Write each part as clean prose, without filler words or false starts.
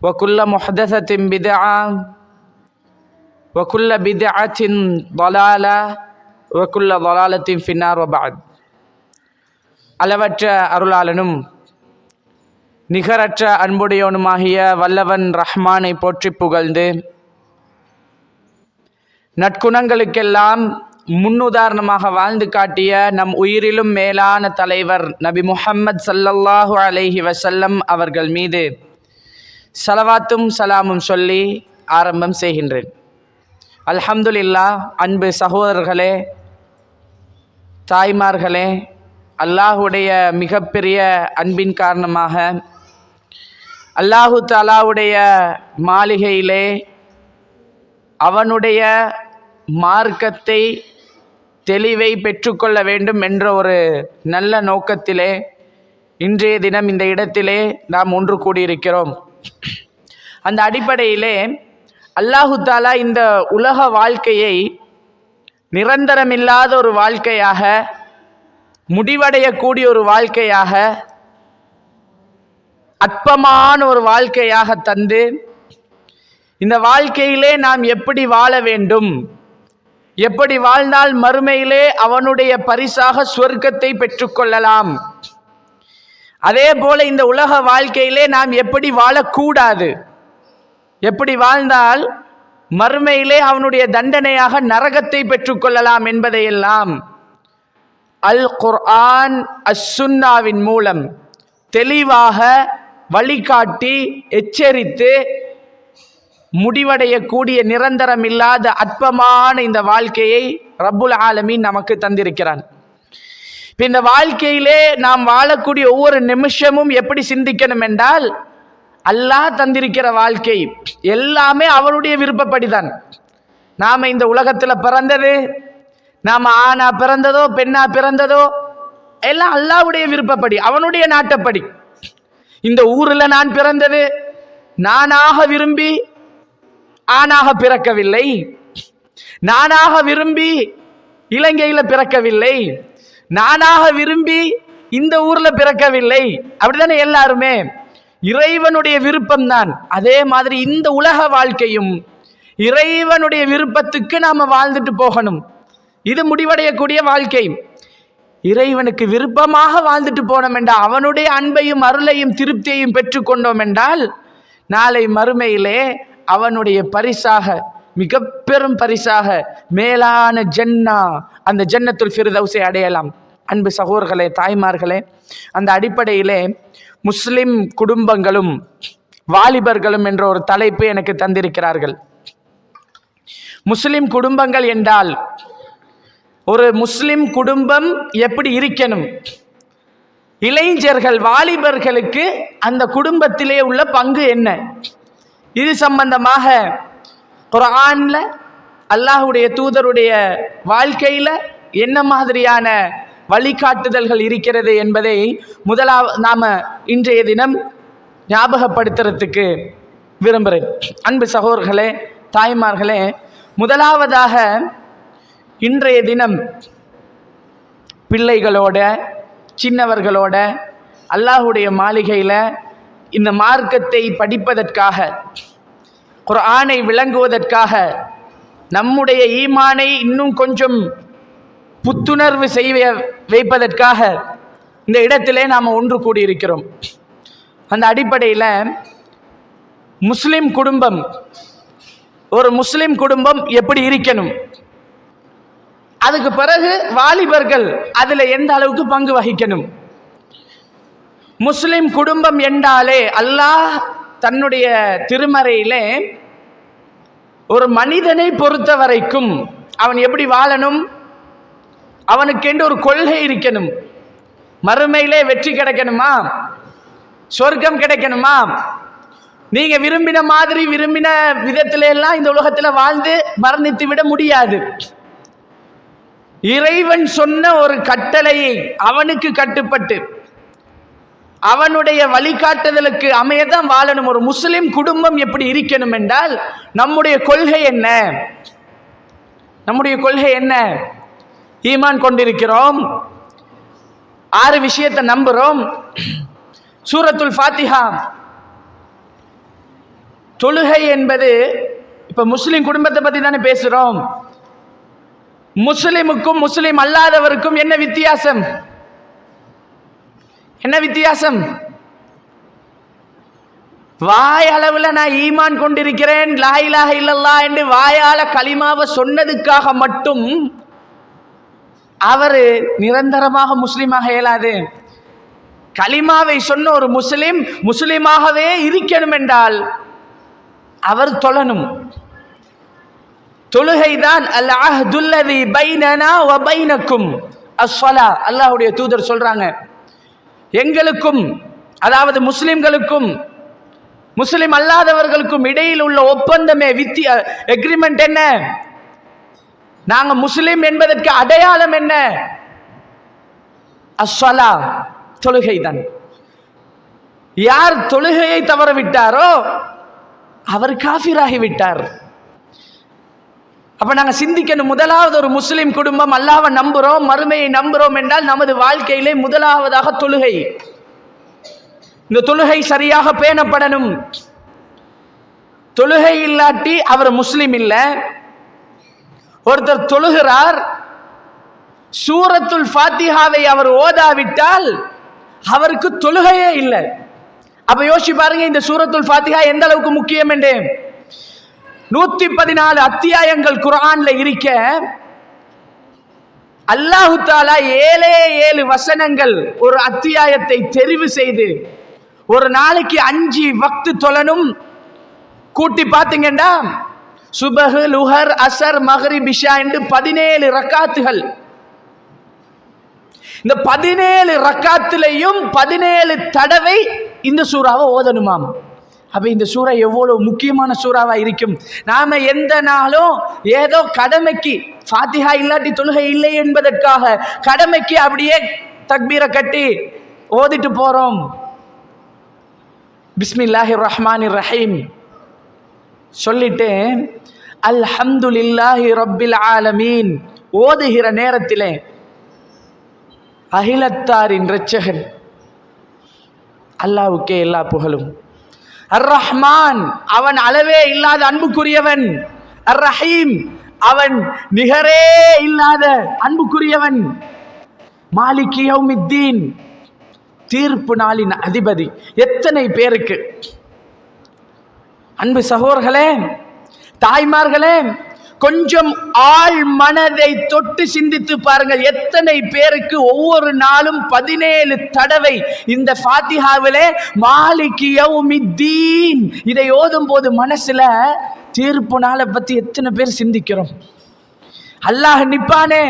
وكل محدثة بدعة وكل بدعة ضلالة وكل ضلالة في النار وبعد. அளவற்ற அருளாளனும் நிகரற்ற அன்புடையவனுமாகிய வல்லவன் ரஹ்மானை போற்றி புகழ்ந்து, நற்குணங்களுக்கெல்லாம் முன்னுதாரணமாக வாழ்ந்து காட்டிய நம் உயிரிலும் மேலான தலைவர் நபி முஹம்மது ஸல்லல்லாஹு அலைஹி வஸல்லம் அவர்கள் மீது ஸலவாத்தும் சலாமும் சொல்லி ஆரம்பம் செய்கின்றேன். அல்ஹம்துலில்லாஹ். அன்பு சகோதரர்களே, தாய்மார்களே, அல்லாஹுடைய மிகப்பெரிய அன்பின் காரணமாக அல்லாஹு தஆலாவுடைய மாளிகையிலே அவனுடைய மார்க்கத்தை தெளிவை பெற்றுக்கொள்ள வேண்டும் என்ற ஒரு நல்ல நோக்கத்திலே இன்றைய தினம் இந்த இடத்திலே நாம் ஒன்று கூடியிருக்கிறோம். அந்த அடிப்படையிலே அல்லாஹு தஆலா இந்த உலக வாழ்க்கையை நிரந்தரமில்லாத ஒரு வாழ்க்கையாக, முடிவடையக்கூடிய ஒரு வாழ்க்கையாக, அற்பமான ஒரு வாழ்க்கையாக தந்து, இந்த வாழ்க்கையிலே நாம் எப்படி வாழ வேண்டும், எப்படி வாழ்ந்தால் மறுமையிலே அவனுடைய பரிசாக சொர்க்கத்தை பெற்றுக்கொள்ளலாம், அதே போல இந்த உலக வாழ்க்கையிலே நாம் எப்படி வாழக்கூடாது, எப்படி வாழ்ந்தால் மறுமையிலே அவனுடைய தண்டனையாக நரகத்தை பெற்றுக்கொள்ளலாம் என்பதையெல்லாம் அல் குர்ஆன் அஸ்ஸுன்னாவின் மூலம் தெளிவாக வழிகாட்டி எச்சரித்து, முடிவடையக்கூடிய நிரந்தரம் இல்லாத அற்பமான இந்த வாழ்க்கையை ரப்புல் ஆலமீன் நமக்கு தந்திருக்கிறான். இந்த வாழ்க்கையிலே நாம் வாழக்கூடிய ஒவ்வொரு நிமிஷமும் எப்படி சிந்திக்கணும் என்றால், அல்லாஹ் தந்திருக்கிற வாழ்க்கை எல்லாமே அவனுடைய விருப்பப்படிதான். நாம் இந்த உலகத்தில் பிறந்தது, நாம் ஆணா பிறந்ததோ பெண்ணா பிறந்ததோ எல்லாம் அல்லாஹ்வுடைய விருப்பப்படி, அவனுடைய நாட்டப்படி. இந்த ஊரில் நான் பிறந்தது நானாக விரும்பி ஆணாக பிறக்கவில்லை, நானாக விரும்பி இலங்கையில் பிறக்கவில்லை, நானாக விரும்பி இந்த ஊர்ல பிறக்கவில்லை. அப்படித்தானே எல்லாருமே, இறைவனுடைய விருப்பம்தான். அதே மாதிரி இந்த உலக வாழ்க்கையும் இறைவனுடைய விருப்பத்துக்கு நாம வாழ்ந்துட்டு போகணும். இது முடிவடையக்கூடிய வாழ்க்கை. இறைவனுக்கு விருப்பமாக வாழ்ந்துட்டு போனோம் என்றால், அவனுடைய அன்பையும் அருளையும் திருப்தியையும் பெற்றுக்கொண்டோம் என்றால், நாளை மறுமையிலே அவனுடைய பரிசாக, மிக பெரும் பரிசாக மேலான ஜன்னா, அந்த ஜன்னத்துல் ஃபிர்தௌஸை அடையலாம். அன்பு சகோதரர்களே, தாய்மார்களே, அந்த அடிப்படையிலே முஸ்லிம் குடும்பங்களும் வாலிபர்களும் என்ற ஒரு தலைப்பு எனக்கு தந்திருக்கிறார்கள். முஸ்லிம் குடும்பங்கள் என்றால் ஒரு முஸ்லிம் குடும்பம் எப்படி இருக்கணும், இளைஞர்கள் வாலிபர்களுக்கு அந்த குடும்பத்திலே உள்ள பங்கு என்ன, இது சம்பந்தமாக குர்ஆன்ல அல்லாஹ்வுடைய தூதருடைய வாழ்க்கையில என்ன மாதிரியான வழிகாட்டுதல்கள் இருக்கிறது என்பதை நாம இன்றைய தினம் ஞாபகப்படுத்துறதுக்கு விரும்புகிறேன். அன்பு சகோதரர்களே, தாய்மார்களே, முதலாவதாக இன்றைய தினம் பிள்ளைகளோட, சின்னவர்களோட அல்லாஹ்வுடைய மாளிகையில் இந்த மார்க்கத்தை படிப்பதற்காக, குர்ஆனை விளங்குவதற்காக, நம்முடைய ஈமானை இன்னும் கொஞ்சம் புத்துணர்வு செய்ய வைப்பதற்காக இந்த இடத்திலே நாம் ஒன்று கூடியிருக்கிறோம். அந்த அடிப்படையில் முஸ்லிம் குடும்பம், ஒரு முஸ்லிம் குடும்பம் எப்படி இருக்கணும், அதுக்கு பிறகு வாலிபர்கள் அதில் எந்த அளவுக்கு பங்கு வகிக்கணும். முஸ்லிம் குடும்பம் என்றாலே அல்லாஹ் தன்னுடைய திருமறையிலே ஒரு மனிதனை பொறுத்த வரைக்கும் அவன் எப்படி வாழணும், அவனுக்கென்று ஒரு கொள்கை இருக்கணும். மறுமையிலே வெற்றி கிடைக்கணுமா, சொர்க்கம் கிடைக்கணுமா, நீங்க விரும்பின மாதிரி விரும்பின விதத்தில எல்லாம் இந்த உலகத்தில் வாழ்ந்து மரணித்து விட முடியாது. இறைவன் சொன்ன ஒரு கட்டளையை அவனுக்கு கட்டுப்பட்டு அவனுடைய வழிகாட்டுதலுக்கு அமையதான் வாழணும். ஒரு முஸ்லிம் குடும்பம் எப்படி இருக்கணும் என்றால், நம்முடைய கொள்கை என்ன, நம்முடைய கொள்கை என்ன, ஈமான் கொண்டிருக்கிறோம், 6 விஷயத்தை நம்புறோம். சூரத்துல் ஃபாத்திஹா தொழுகை என்பது, இப்ப முஸ்லிம் குடும்பத்தை பத்தி தானே பேசுறோம். முஸ்லிமுக்கும் முஸ்லிம் அல்லாதவருக்கும் என்ன வித்தியாசம்? என்ன வித்தியாசம்? வாய் அளவில் நான் ஈமான் கொண்டிருக்கிறேன், லா இலாஹ இல்லல்லாஹ் என்று வாயால கலிமாவை சொன்னதுக்காக மட்டும் அவர் நிரந்தரமாக முஸ்லிமாக இயலாது. கலிமாவை சொன்ன ஒரு முஸ்லிம் முஸ்லிமாகவே இருக்கணும் என்றால் அவர் தொழணும். தொழுகைதான் அல் அஹ்துல்லதி பைனனா வ பைனக்கும் அஸ்ஸலா. அல்லாஹ்வுடைய தூதர் சொல்றாங்க, எங்களுக்கும் அதாவது முஸ்லிம்களுக்கும் முஸ்லிம் அல்லாதவர்களுக்கும் இடையில் உள்ள ஒப்பந்தமே எக்ரிமெண்ட் என்ன? நாங்க முஸ்லிம் என்பதற்கு அடையாளம் என்ன? அஸ்ஸலா, தொழுகைதான். யார் தொழுகையை தவறவிட்டாரோ அவர் காஃபிராகி விட்டார். அப்ப நாங்க சிந்திக்கணும், முதலாவது ஒரு முஸ்லிம் குடும்பம் அல்லாஹ்வை நம்புறோம், மறுமையை நம்புறோம் என்றால் நமது வாழ்க்கையிலே முதலாவதாக தொழுகை. இந்த தொழுகை சரியாக பேணப்படணும். தொழுகை இல்லாட்டி அவர் முஸ்லிம் இல்ல. ஒருத்தர் தொழுகிறார், சூரத்துல் ஃபாத்திஹாவை அவர் ஓதாவிட்டால் அவருக்கு தொழுகையே இல்லை. அப்ப யோசிச்சு பாருங்க, இந்த சூரத்துல் ஃபாத்திஹா எந்த அளவுக்கு முக்கியம் என்று. 114 அத்தியாயங்கள் குர்ஆன்ல இருக்க, அல்லாஹு தஆலா 7 வசனங்கள் ஒரு அத்தியாயத்தை தெரிவு செய்து ஒரு நாளைக்கு 5 வக்து தொழணும். கூட்டி பார்த்தீங்கன்னா சுபஹ், லுஹர், அசர், மக்ரிப், இஷா என்று 17 ரக்காத்துகள். இந்த 17 ரக்காத்திலையும் 17 தடவை இந்த சூறாவை ஓதணுமாம். அப்ப இந்த சூறா எவ்வளவு முக்கியமான சூறாவா இருக்கும். நாம எந்த நாளும் ஏதோ கடமைக்கு, ஃபாத்திஹா இல்லாட்டி தொழுகை இல்லை என்பதற்காக கடமைக்கு அப்படியே தக்பீரை கட்டி ஓதிட்டு போறோம். பிஸ்மில்லாஹிர் ரஹ்மானிர் ரஹீம் சொல்லிட்டு அல்ஹம்துலில்லாஹி ரப்பில் ஆலமீன் ஓதுகிற நேரத்திலே அகிலத்தாரின் இரட்சகன் அல்லாஹ்வுக்கே எல்லா புகழும். அர் ரஹ்மான் அவன் அளவே இல்லாத அன்புக்குரியவன். அர் ரஹீம் அவன் நிகரே இல்லாத அன்புக்குரியவன். மாலிகி யௌமித்தீன் தீர்ப்பு நாளின் அதிபதி. எத்தனை பேருக்கு அன்பு சகோதரர்களே, தாய்மார்களே, கொஞ்சம் ஆள் மனதை தொட்டு சிந்தித்து பாருங்கள். எத்தனை பேருக்கு ஒவ்வொரு நாளும் 17 தடவை இந்த ஃபாத்திஹாவிலே மாலிகி யௌமித்தீன் இதை ஓதும் போது மனசுல தீர்ப்பு நாளை பத்தி எத்தனை பேர் சிந்திக்கிறோம்? அல்லாஹ் நிப்பானே,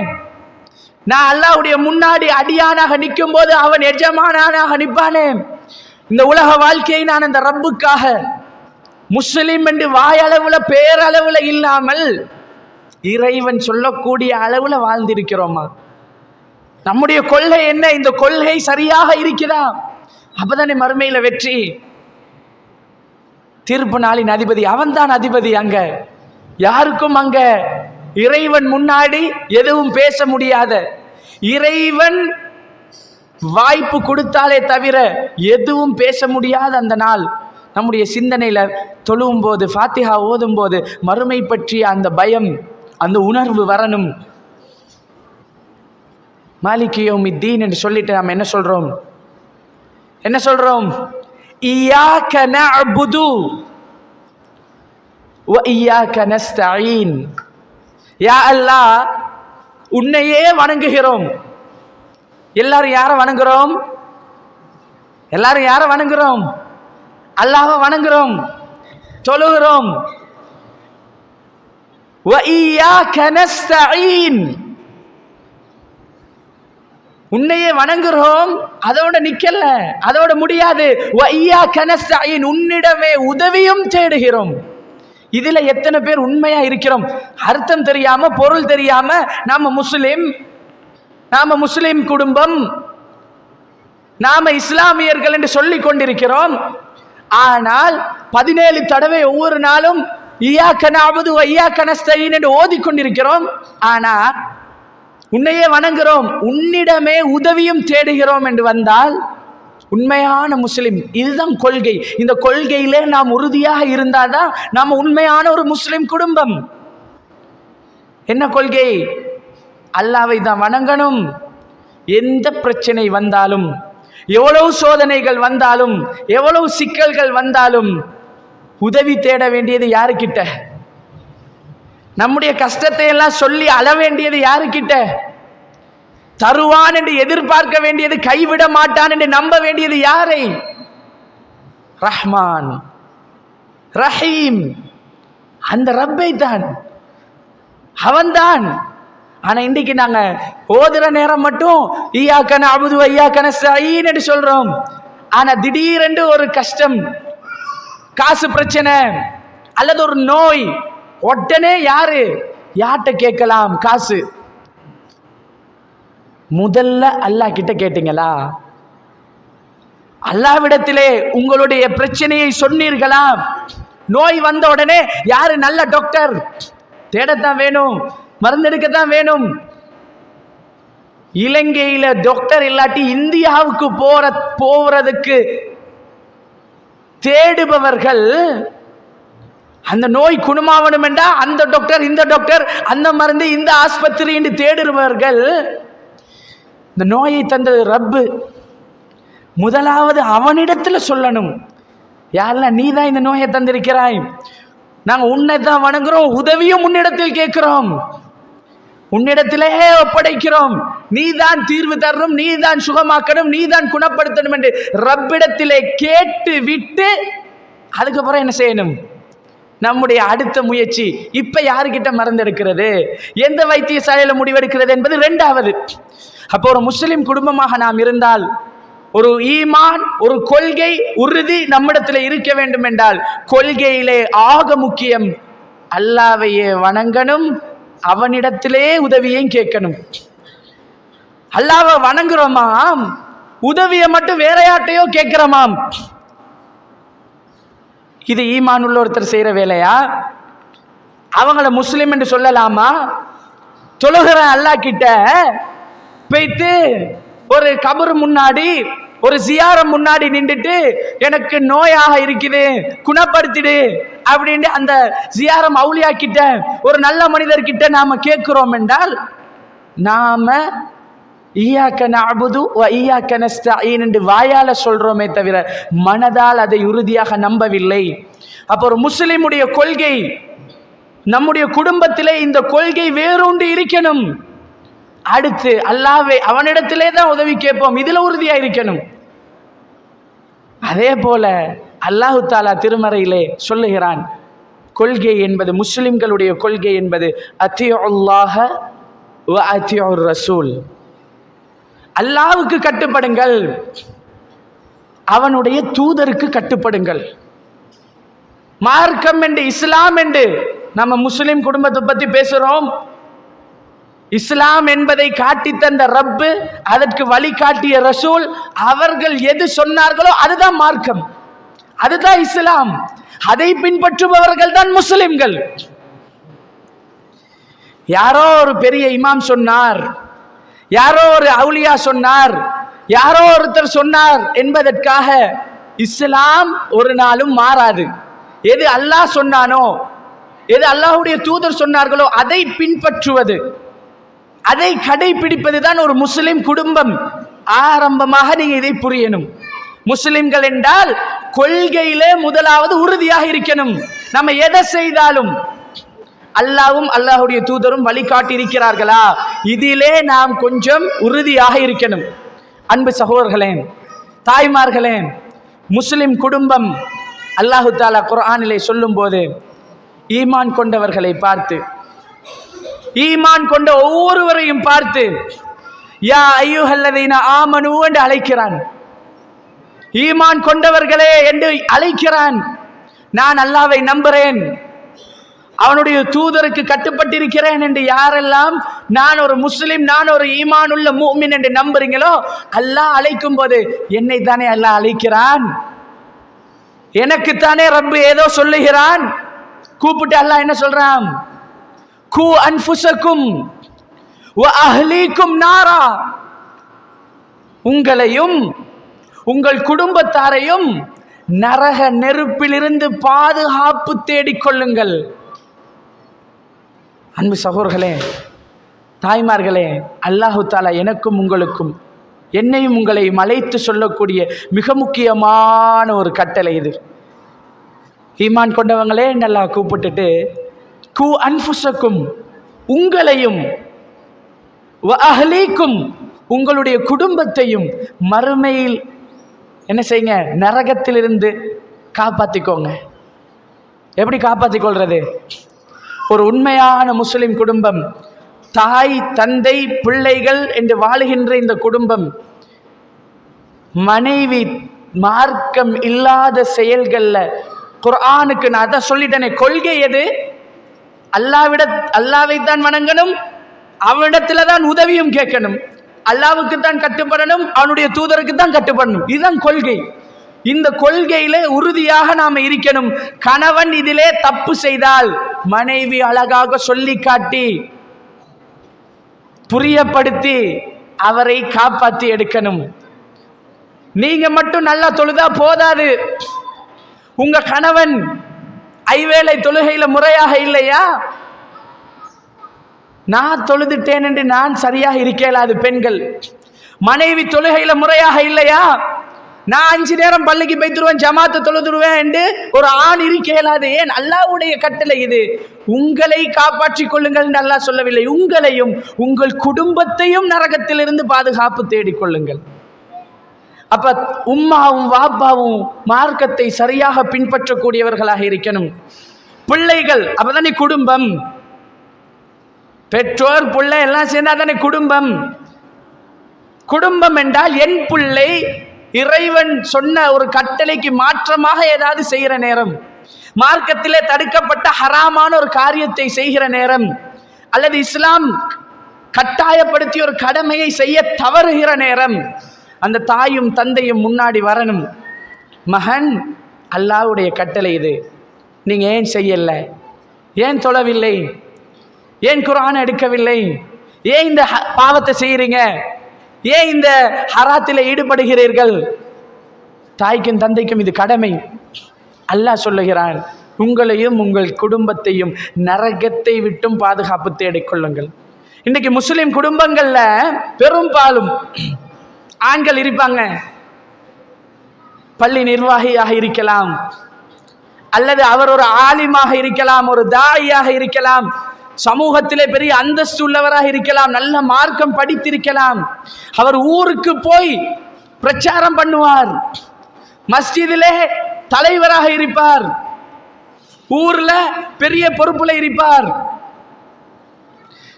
நான் அல்லாஹ்வுடைய முன்னாடி அடியானாக நிற்கும் போது அவன் எஜமானானாக நிற்பானே. இந்த உலக வாழ்க்கையை நான் அந்த ரப்புக்காக முஸ்லிம் என்று வாயளவுல பேரளவுல இல்லாமல் இறைவன் சொல்லக்கூடிய அளவுல வாழ்ந்திருக்கிறோமா? நம்முடைய கொள்கை என்ன? இந்த கொள்கை சரியாக இருக்கிறதா? அப்பதானே மறுமையில வெற்றி. தீர்ப்பு நாளின் அதிபதி அவன்தான் அதிபதி. அங்க யாருக்கும் அங்க இறைவன் முன்னாடி எதுவும் பேச முடியாத, இறைவன் வாய்ப்பு கொடுத்தாலே தவிர எதுவும் பேச முடியாத அந்த நாள் நம்முடைய சிந்தனையில தொழுவும் போது, ஃபாத்திஹா ஓதும் போது மறுமை பற்றிய அந்த பயம், அந்த உணர்வு வரணும். மாலிகி யௌமித்தீன் என்று சொல்லிட்டு நாம் என்ன சொல்றோம்? என்ன சொல்றோம்? இய்யாக நஅ்புது வ இய்யாக நஸ்தஈன். யா அல்லாஹ், உன்னையே வணங்குகிறோம். எல்லாரும் யாரை வணங்குறோம்? எல்லாரும் யாரை வணங்குறோம்? அல்லாஹ்வை வணங்குறோம், தொழுகிறோம். வ இய்யாக நஸ்தஈன், உன்னையே வணங்குறோம். அதோட நிக்கல, அதோட முடியாது. வ இய்யாக நஸ்தஈன், உன்னிடமே உதவியும் தேடுகிறோம். இதுல எத்தனை பேர் உண்மையா இருக்கிறோம்? அர்த்தம் தெரியாம, பொருள் தெரியாம நாம முஸ்லிம் குடும்பம், நாம இஸ்லாமியர்கள் என்று சொல்லிக் கொண்டிருக்கிறோம். ஆனால் 17 தடவை ஒவ்வொரு நாளும் இய்யாக நஅ்புது வ இய்யாக நஸ்தஈன் என்று ஓதிக்கொண்டிருக்கிறோம். ஆனா உன்னையே வணங்குறோம், உன்னிடமே உதவியும் தேடுகிறோம் என்று வந்தால் உண்மையான முஸ்லிம். இதுதான் கொள்கை. இந்த கொள்கையிலே நாம் உறுதியாக இருந்தால்தான் நாம் உண்மையான ஒரு முஸ்லிம் குடும்பம். என்ன கொள்கை? அல்லாஹ்வை தான் வணங்கணும். எந்த பிரச்சனை வந்தாலும், எவ்வளவு சோதனைகள் வந்தாலும், எவ்வளவு சிக்கல்கள் வந்தாலும் உதவி தேட வேண்டியது யாருக்கிட்ட? நம்முடைய கஷ்டத்தை எல்லாம் சொல்லி அழ வேண்டியது யாருக்கிட்ட? தருவான் என்று எதிர்பார்க்க வேண்டியது, கைவிட மாட்டான் என்று நம்ப வேண்டியது யாரை? ரஹ்மான், ரஹீம், அந்த ரப்பை தான், அவன்தான். ஆனா இன்றைக்கு நாங்க ஓதுற நேரம் மட்டும் ஈயாக்க நஅபுது வ ஈயாக்க நஸ்தஈன் என்று சொல்றோம். ஆனா திடீரென்று ஒரு கஷ்டம், காசு பிரச்சனை அல்லது ஒரு நோய், உடனே யார்கிட்ட கேட்கலாம்? காசு. முதல்ல அல்லாஹ் கிட்ட கேட்டீங்களா? அல்லாஹ்விடத்திலே உங்களுடைய பிரச்சனையை சொன்னீர்களா? நோய் வந்த உடனே யாரு நல்ல டாக்டர்? தேடத்தான் வேணும், மருந்தெடுக்கத்தான் வேணும். இலங்கையில டாக்டர் இல்லாட்டி இந்தியாவுக்கு போறதுக்கு தேடுபவர்கள், அந்த நோய் குணமாவணும் என்றா அந்த டாக்டர், இந்த டாக்டர், அந்த மருந்து, இந்த ஆஸ்பத்திரி என்று தேடுபவர்கள், இந்த நோயை தந்தது ரப்பு. முதலாவது அவனிடத்துல சொல்லணும், யாரெல்லாம் நீ தான் இந்த நோயை தந்திருக்கிறாய், நாங்க உன்னை தான் வணங்குறோம், உதவியும் உன்னிடத்தில் கேட்கிறோம், உன்னிடத்திலே ஒப்படைக்கிறோம், நீ தான் தீர்வு தரணும், நீ தான் சுகமாக்கணும், நீ தான் குணப்படுத்தணும் என்று ரப்பிடத்திலே கேட்டு விட்டு அதுக்கப்புறம் என்ன செய்யணும்? நம்முடைய அடுத்த முயற்சி. இப்ப யாருக்கிட்ட மறந்தெடுக்கிறது, எந்த வைத்தியசாலையில முடிவெடுக்கிறது என்பது இரண்டாவது. அப்போ ஒரு முஸ்லிம் குடும்பமாக நாம் இருந்தால், ஒரு ஈமான், ஒரு கொள்கை உறுதி நம்மிடத்தில் இருக்க வேண்டும் என்றால், கொள்கையிலே ஆக முக்கியம் அல்லாஹ்வையே வணங்கணும், அவனிடத்திலே உதவியையும் கேட்கணும். அல்லாஹ்வை வணங்குறோமாம், உதவியை மட்டும் வேற யார்ட்டையோ கேட்கிறோமாம். இது ஈமான் உள்ள ஒருத்தர் செய்யற வேலையா? அவங்கள முஸ்லிம் என்று சொல்லலாமா? தொழுகிற அல்லாஹ் கிட்ட போய்த்து ஒரு கபர் முன்னாடி, ஒரு ஜியாரம் முன்னாடி நின்றுட்டு எனக்கு நோயாக இருக்குது குணப்படுத்திடு அப்படின்னு அந்த ஜியாரம் அவுலியா கிட்ட, ஒரு நல்ல மனிதர்கிட்ட நாம கேட்கிறோம் என்றால், நாம ஈயாக்க நஅபுது வ ஈயாக்க நஸ்தஈன் என்று வாயால சொல்றோமே தவிர மனதால் அதை உறுதியாக நம்பவில்லை. அப்போ ஒரு முஸ்லிமுடைய கொள்கை, நம்முடைய குடும்பத்திலே இந்த கொள்கை வேரூன்றி இருக்கணும். அடுத்து அல்லாஹ்வை அவனிடத்திலே தான் உதவி கேட்போம், இதுல உறுதியா இருக்கணும். அதே போல அல்லாஹ் தஆலா திருமறையிலே சொல்லுகிறான், கொள்கை என்பது, முஸ்லிம்களுடைய கொள்கை என்பது அத்தியுல்லாஹ வ அத்தியுர் ரசூல், அல்லாஹ்வுக்கு கட்டுப்படுங்கள், அவனுடைய தூதருக்கு கட்டுப்படுங்கள். மார்க்கம் என்று, இஸ்லாம் என்று நம்ம முஸ்லிம் குடும்பத்தை பத்தி பேசுறோம். இஸ்லாம் என்பதை காட்டி தந்த ரப்பு, அதற்கு வழிகாட்டிய ரசூல், அவர்கள் எது சொன்னார்களோ அதுதான் மார்க்கம், அதுதான் இஸ்லாம். அதை பின்பற்றுபவர்கள் தான் முஸ்லிம்கள். யாரோ ஒரு பெரிய இமாம் சொன்னார், யாரோ ஒரு அவுலியா சொன்னார், யாரோ ஒருத்தர் சொன்னார் என்பதற்காக இஸ்லாம் ஒரு நாளும் மாறாது. எது அல்லாஹ் சொன்னானோ, எது அல்லாஹ்வுடைய தூதர் சொன்னார்களோ அதை பின்பற்றுவது, அதை கடைபிடிப்பது தான் ஒரு முஸ்லிம் குடும்பம். ஆரம்பமாக நீங்க இதை புரியணும். முஸ்லிம்கள் என்றால் கொள்கையிலே முதலாவது உறுதியாக இருக்கணும். நம்ம எதை செய்தாலும் அல்லாஹ்வும் அல்லாஹ்வுடைய தூதரும் வழிகாட்டி இருக்கிறார்களா, இதிலே நாம் கொஞ்சம் உறுதியாக இருக்கணும். அன்பு சகோதரர்களே, தாய்மார்களே, முஸ்லிம் குடும்பம் அல்லாஹ் தஆலா குர்ஆனிலே சொல்லும் போது ஈமான் கொண்டவர்களை பார்த்து, ஈமான் கொண்ட ஒவ்வொருவரையும் பார்த்து யா அய்யுஹல்லதீன ஆமனூ என்று அழைக்கிறான். ஈமான் கொண்டவர்களே என்று அழைக்கிறான். நான் அல்லாஹ்வை நம்புறேன், அவனுடைய தூதருக்கு கட்டுப்பட்டிருக்கிறேன் என்று யாரெல்லாம் நான் ஒரு முஸ்லிம், நான் ஒரு ஈமான் உள்ள முஃமின் என்று நம்புறீங்களோ, அல்லாஹ் அழைக்கும் போது என்னை தானே அல்லாஹ் அழைக்கிறான், எனக்குத்தானே ரப்பு ஏதோ சொல்லுகிறான். கூப்பிட்டு அல்லாஹ் என்ன சொல்றான்? கூ அன்ஃபுஸக்கும் வ அஹ்லீக்கும் நாரா, உங்களையும் உங்கள் குடும்பத்தாரையும் நரக நெருப்பிலிருந்து பாதுகாப்பு தேடிக்கொள்ளுங்கள். அன்பு சகோதரர்களே, தாய்மார்களே, அல்லாஹு தஆலா எனக்கும் உங்களுக்கும் என்னையும் உங்களையும் அழைத்து சொல்லக்கூடிய மிக முக்கியமான ஒரு கட்டளை இது. ஈமான் கொண்டவங்களே நல்லா கூப்பிட்டுட்டு, கு அன்ஃபுஸக்கும், உங்களையும், வ அஹ்லீக்கும், உங்களுடைய குடும்பத்தையும் மறுமையில் என்ன செய்யுங்க, நரகத்திலிருந்து காப்பாற்றிக்கோங்க. எப்படி காப்பாற்றிக்கொள்றது? ஒரு உண்மையான முஸ்லிம் குடும்பம், தாய் தந்தை பிள்ளைகள் என்று வாழுகின்ற இந்த குடும்பம், மனைவி மார்க்கம் இல்லாத செயல்கள்ல, குர்ஆனுக்கு நான் அதான் சொல்லிட்டேனே, கொள்கை எது? அல்லாவை தான் வணங்கணும், அவனிடத்துல தான் உதவியும் கேட்கணும், அல்லாவுக்கு தான் கட்டுப்படணும், அவனுடைய தூதருக்கு தான் கட்டுப்படணும். இதுதான் கொள்கை. இந்த கொள்கையில உறுதியாக நாம இருக்கணும். கணவன் இதிலே தப்பு செய்தால் மனைவி அழகாக சொல்லி காட்டி புரியப்படுத்தி அவரை காப்பாற்றி எடுக்கணும். நீங்க மட்டும் நல்லா தொழுதா போதாது. உங்க கணவன் ஐவேளை தொழுகையில முறையாக இல்லையா, நான் தொழுதுட்டேன் என்று நான் சரியாக இருக்கலாது. பெண்கள், மனைவி தொழுகையில முறையாக இல்லையா, நான் 5 நேரம் பள்ளிக்கு போய்த்துருவேன், ஜமாத்து தொழுதுருவேன் என்று ஒரு ஆண் இருக்கலாது. ஏன்? அல்லாஹ்வுடைய கட்டளை இது. உங்களை காப்பாற்றிக் கொள்ளுங்கள் என்று அல்லாஹ் சொல்லவில்லை, உங்களையும் உங்கள் குடும்பத்தையும் நரகத்திலிருந்து பாதுகாப்பு தேடிக்கொள்ளுங்கள். அப்ப உம்மாவும் வாப்பாவும் மார்க்கத்தை சரியாக பின்பற்றக்கூடியவர்களாக இருக்கணும். பிள்ளைகள் அப்பதானே குடும்பம். பெற்றோர் பிள்ளை எல்லாம் சேர்ந்தா தானே குடும்பம். குடும்பம் என்றால் என் பிள்ளை இறைவன் சொன்ன ஒரு கட்டளைக்கு மாற்றமாக ஏதாவது செய்கிற நேரம், மார்க்கத்திலே தடுக்கப்பட்ட ஹராமான ஒரு காரியத்தை செய்கிற நேரம், அல்லது இஸ்லாம் கட்டாயப்படுத்திய ஒரு கடமையை செய்ய தவறுகிற நேரம், அந்த தாயும் தந்தையும் முன்னாடி வரணும். மகன், அல்லாஹ்வுடைய கட்டளை இது, நீங்க ஏன் செய்யல, ஏன் தொழவில்லை, ஏன் குர்ஆன் எடுக்கவில்லை, ஏன் இந்த பாவத்தை செய்யறீங்க, ஏன் இந்த ஹராத்தில் ஈடுபடுகிறீர்கள்? தாய்க்கும் தந்தைக்கும் இது கடமை. அல்லாஹ் சொல்லுகிறான், உங்களையும் உங்கள் குடும்பத்தையும் நரகத்தை விட்டும் பாதுகாப்பு தேடிக்கொள்ளுங்கள். இன்னைக்கு முஸ்லிம் குடும்பங்கள்ல பெரும்பாலும் ஆண்கள் இருப்பாங்க. பள்ளி நிர்வாகியாக இருக்கலாம், அல்லது அவர் ஒரு ஆலிமாக இருக்கலாம், ஒரு தாயியாக இருக்கலாம், சமூகத்திலே பெரிய அந்தஸ்து உள்ளவராக இருக்கலாம், நல்ல மார்க்கம் படித்திருக்கலாம். அவர் ஊருக்கு போய் பிரச்சாரம் பண்ணுவார், மஸ்ஜிதிலே தலைவராக இருப்பார், ஊர்ல பெரிய பொறுப்புல இருப்பார்,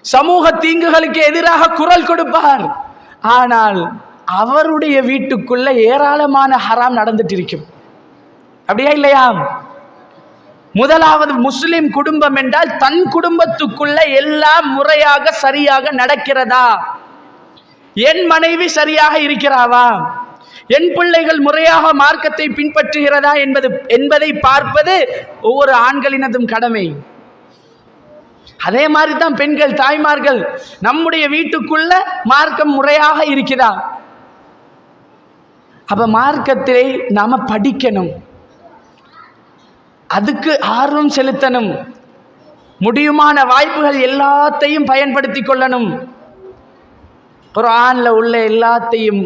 சமூக தீங்குகளுக்கு எதிராக குரல் கொடுப்பார். ஆனால் அவருடைய வீட்டுக்குள்ள ஏராளமான ஹராம் நடந்துட்டு இருக்கும். அப்படியா இல்லையா? முதலாவது, முஸ்லிம் குடும்பம் என்றால் தன் குடும்பத்துக்குள்ள எல்லாம் முறையாக சரியாக நடக்கிறதா, என் மனைவி சரியாக இருக்கிறாவா, என் பிள்ளைகள் முறையாக மார்க்கத்தை பின்பற்றுகிறதா என்பதை பார்ப்பது ஒவ்வொரு ஆண்களினதும் கடமை. அதே மாதிரி தான் பெண்கள், தாய்மார்கள், நம்முடைய வீட்டுக்குள்ள மார்க்கம் முறையாக இருக்கிறதா. அப்ப மார்க்கத்தை நாம படிக்கணும், அதுக்கு ஆர்வம் செலுத்தணும், முடியுமான வாய்ப்புகள் எல்லாத்தையும் பயன்படுத்தி கொள்ளணும். குர்ஆன்ல உள்ள எல்லாத்தையும்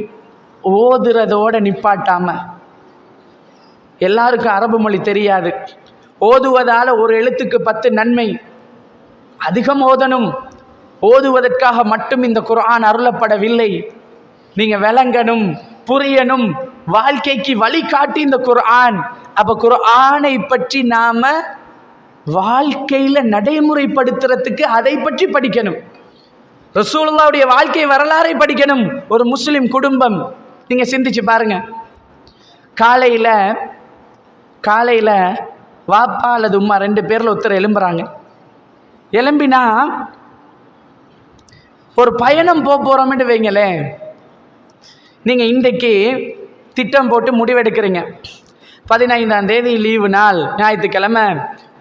ஓதுறதோட நிப்பாட்டாம, எல்லாருக்கும் அரபு மொழி தெரியாது, ஓதுவதால ஒரு எழுத்துக்கு 10 நன்மை, அதிகம் ஓதணும். ஓதுவதற்காக மட்டும் இந்த குர்ஆன் அருளப்படவில்லை. நீங்க விளங்கணும், புரியணும், வாழ்க்கைக்கு வழிகாட்டி இந்த குர்ஆன். அப்ப குர்ஆனை பற்றி நாம வாழ்க்கையில நடைமுறைப்படுத்துறதுக்கு அதை பற்றி படிக்கணும். ரசூலுல்லாஹ்வுடைய வாழ்க்கை வரலாறை படிக்கணும். ஒரு முஸ்லிம் குடும்பம், நீங்க சிந்திச்சு பாருங்க. காலையில வாப்பா அல்லது உம்மா 2 பேர்ல ஒருத்தர் எழும்புறாங்க. எழும்பினா ஒரு பயணம் போறோம்னு வைங்களேன். நீங்க இன்றைக்கு திட்டம் போட்டு முடிவெடுக்கிறீங்க, 15ஆம் தேதி லீவு நாள், ஞாயிற்றுக்கிழமை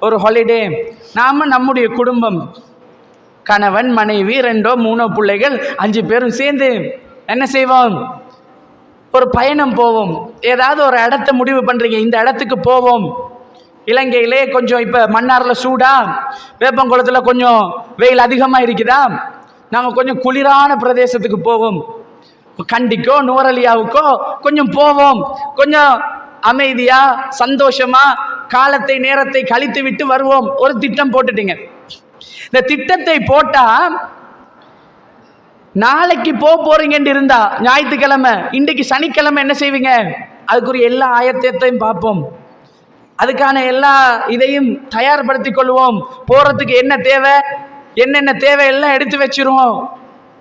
ஒரு ஹாலிடே. நாம நம்முடைய குடும்பம், கணவன் மனைவி 2 3 பிள்ளைகள் 5 பேரும் சேர்ந்து என்ன செய்வோம், ஒரு பயணம் போவோம், ஏதாவது ஒரு இடத்த முடிவு பண்றீங்க, இந்த இடத்துக்கு போவோம். இலங்கையிலே கொஞ்சம் இப்போ மன்னாரில் சூடா, வேப்பங்குளத்தில் கொஞ்சம் வெயில் அதிகமாக இருக்குதா, நாங்கள் கொஞ்சம் குளிரான பிரதேசத்துக்கு போவோம். கண்டிக்கோ நுவரலியாவுக்கோ கொஞ்சம் போவோம், கொஞ்சம் அமைதியா சந்தோஷமா காலத்தை நேரத்தை கழித்து விட்டு வருவோம். ஒரு திட்டம் போட்டுட்டீங்க. இந்த திட்டத்தை போட்டா நாளைக்கு போறீங்கன்னு இருந்தா ஞாயிற்றுக்கிழமை, இன்றைக்கு சனிக்கிழமை என்ன செய்வீங்க? அதுக்குரிய எல்லா ஆயத்தத்தையும் பார்ப்போம், அதுக்கான எல்லா இதையும் தயார்படுத்தி கொள்வோம். போறதுக்கு என்ன தேவை, என்னென்ன தேவை எல்லாம் எடுத்து வச்சிருவோம்.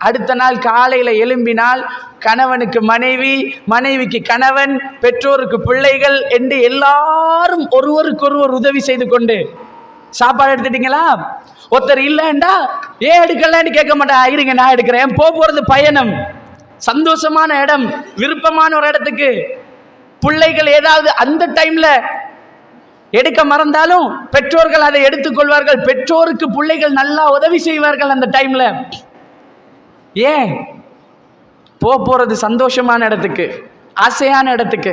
அடுத்த நாள் காலையில் எழும்பினால் கணவனுக்கு மனைவி, மனைவிக்கு கணவன், பெற்றோருக்கு பிள்ளைகள் என்று எல்லாரும் ஒருவருக்கொருவர் உதவி செய்து கொண்டு சாப்பாடு எடுத்துட்டீங்களா? ஒருத்தர் இல்லைண்டா ஏன் எடுக்கலன்னு கேட்க மாட்டேன், இருங்க நான் எடுக்கிறேன். போறது பயணம், சந்தோஷமான இடம், விருப்பமான ஒரு இடத்துக்கு. பிள்ளைகள் ஏதாவது அந்த டைம்ல எடுக்க மறந்தாலும் பெற்றோர்கள் அதை எடுத்துக்கொள்வார்கள். பெற்றோருக்கு பிள்ளைகள் நல்லா உதவி செய்வார்கள் அந்த டைம்ல. ஏன் போறது சந்தோஷமான இடத்துக்கு, ஆசையான இடத்துக்கு.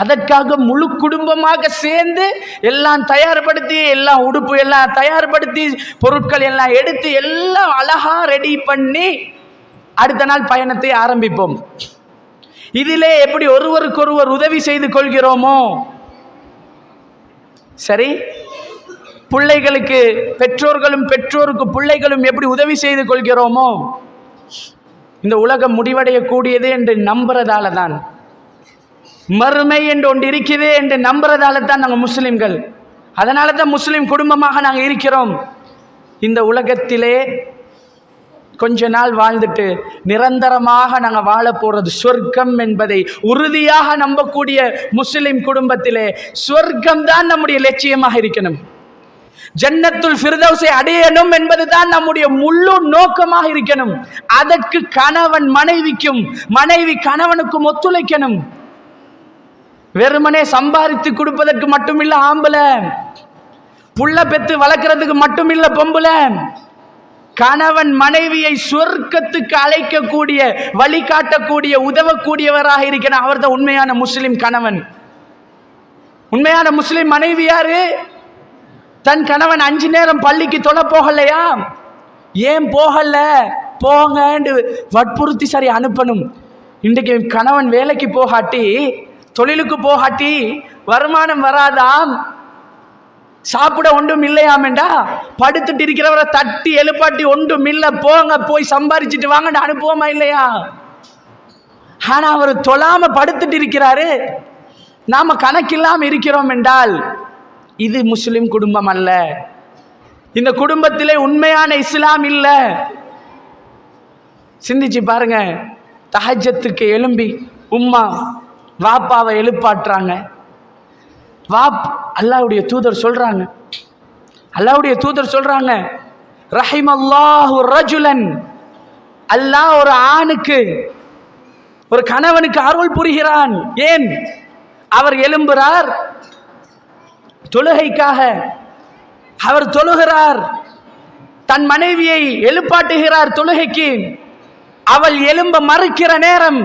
அதற்காக முழு குடும்பமாக சேர்ந்து எல்லாம் தயார்படுத்தி, எல்லாம் உடுப்பு எல்லாம் தயார்படுத்தி, பொருட்கள் எல்லாம் எடுத்து எல்லாம் அழகா ரெடி பண்ணி அடுத்த நாள் பயணத்தை ஆரம்பிப்போம். இதிலே எப்படி ஒருவருக்கொருவர் உதவி செய்து கொள்கிறோமோ சரி, பிள்ளைகளுக்கு பெற்றோர்களும் பெற்றோருக்கு பிள்ளைகளும் எப்படி உதவி செய்து கொள்கிறோமோ, இந்த உலகம் முடிவடையக்கூடியது என்று நம்புறதால தான், மறுமை என்று ஒன்று இருக்கிறது என்று நம்புறதால தான் நாங்கள் முஸ்லிம்கள். அதனால தான் முஸ்லிம் குடும்பமாக நாங்கள் இருக்கிறோம். இந்த உலகத்திலே கொஞ்ச நாள் வாழ்ந்துட்டு நிரந்தரமாக நாங்கள் வாழ போறது சொர்க்கம் என்பதை உறுதியாக நம்பக்கூடிய முஸ்லிம் குடும்பத்திலே சொர்க்கம் தான் நம்முடைய லட்சியமாக இருக்கணும். ஜன்னத்துல் ஃபிர்தௌஸை அடையணும் என்பது தான் நம்முடைய முழு நோக்கமாக இருக்கணும். அதற்கு கணவன் மனைவிக்கும், மனைவி கணவனுக்கும் ஒத்துழைக்கணும். வெறுமனே சம்பாதித்து கொடுப்பதற்கு மட்டுமில்ல ஆம்பளை, புள்ள பெத்து வளர்க்கறதுக்கு மட்டுமில்ல பொம்பளை. கணவன் மனைவியை சொர்க்கத்துக்கு அழைக்கக்கூடிய, வழிகாட்டக்கூடிய, உதவக்கூடியவராக இருக்கிறார். அவர் தான் உண்மையான முஸ்லிம் கணவன். உண்மையான முஸ்லிம் மனைவி யாரு? தன் கணவன் 5 நேரம் பள்ளிக்கு தொழ போகலையா? ஏன் போகல, போங்கன்னு வற்புறுத்தி சரி அனுப்பணும். இன்றைக்கு கணவன் வேலைக்கு போகாட்டி, தொழிலுக்கு போகாட்டி வருமானம் வராதாம், சாப்பிட ஒன்றும் இல்லையாமெண்டா படுத்துட்டு இருக்கிறவரை தட்டி எழுப்பாட்டி ஒன்றும் இல்லை, போங்க போய் சம்பாதிச்சுட்டு வாங்கன்னு அனுப்புவோமா இல்லையா? ஆனா அவர் தொழாம படுத்துட்டு இருக்கிறாரு, நாம கணக்கில்லாம இருக்கிறோம் என்றால் இது முஸ்லிம் குடும்பம் அல்ல. இந்த குடும்பத்திலே உண்மையான இஸ்லாம் இல்ல. சிந்திச்சு பாருங்க. தஹஜ்ஜத்துக்கு எழும்பி உம்மா வாப்பாவை எழுப்பாட்டுறாங்க. அல்லாஹ்வுடைய தூதர் சொல்றாங்க, அல்லாஹ்வுடைய தூதர் சொல்றாங்க, ரஹிமல்லாஹு ரஜுலன், அல்லாஹ் ஒரு ஆணுக்கு, ஒரு கணவனுக்கு அருள் புரிகிறான். ஏன்? அவர் எழும்புறார் தொழுகைக்காக, அவர் தொழுகிறார், தன் மனைவியை எழுப்பாட்டுகிறார் தொழுகைக்கு. அவள் எழும்ப மறுக்கிற நேரம்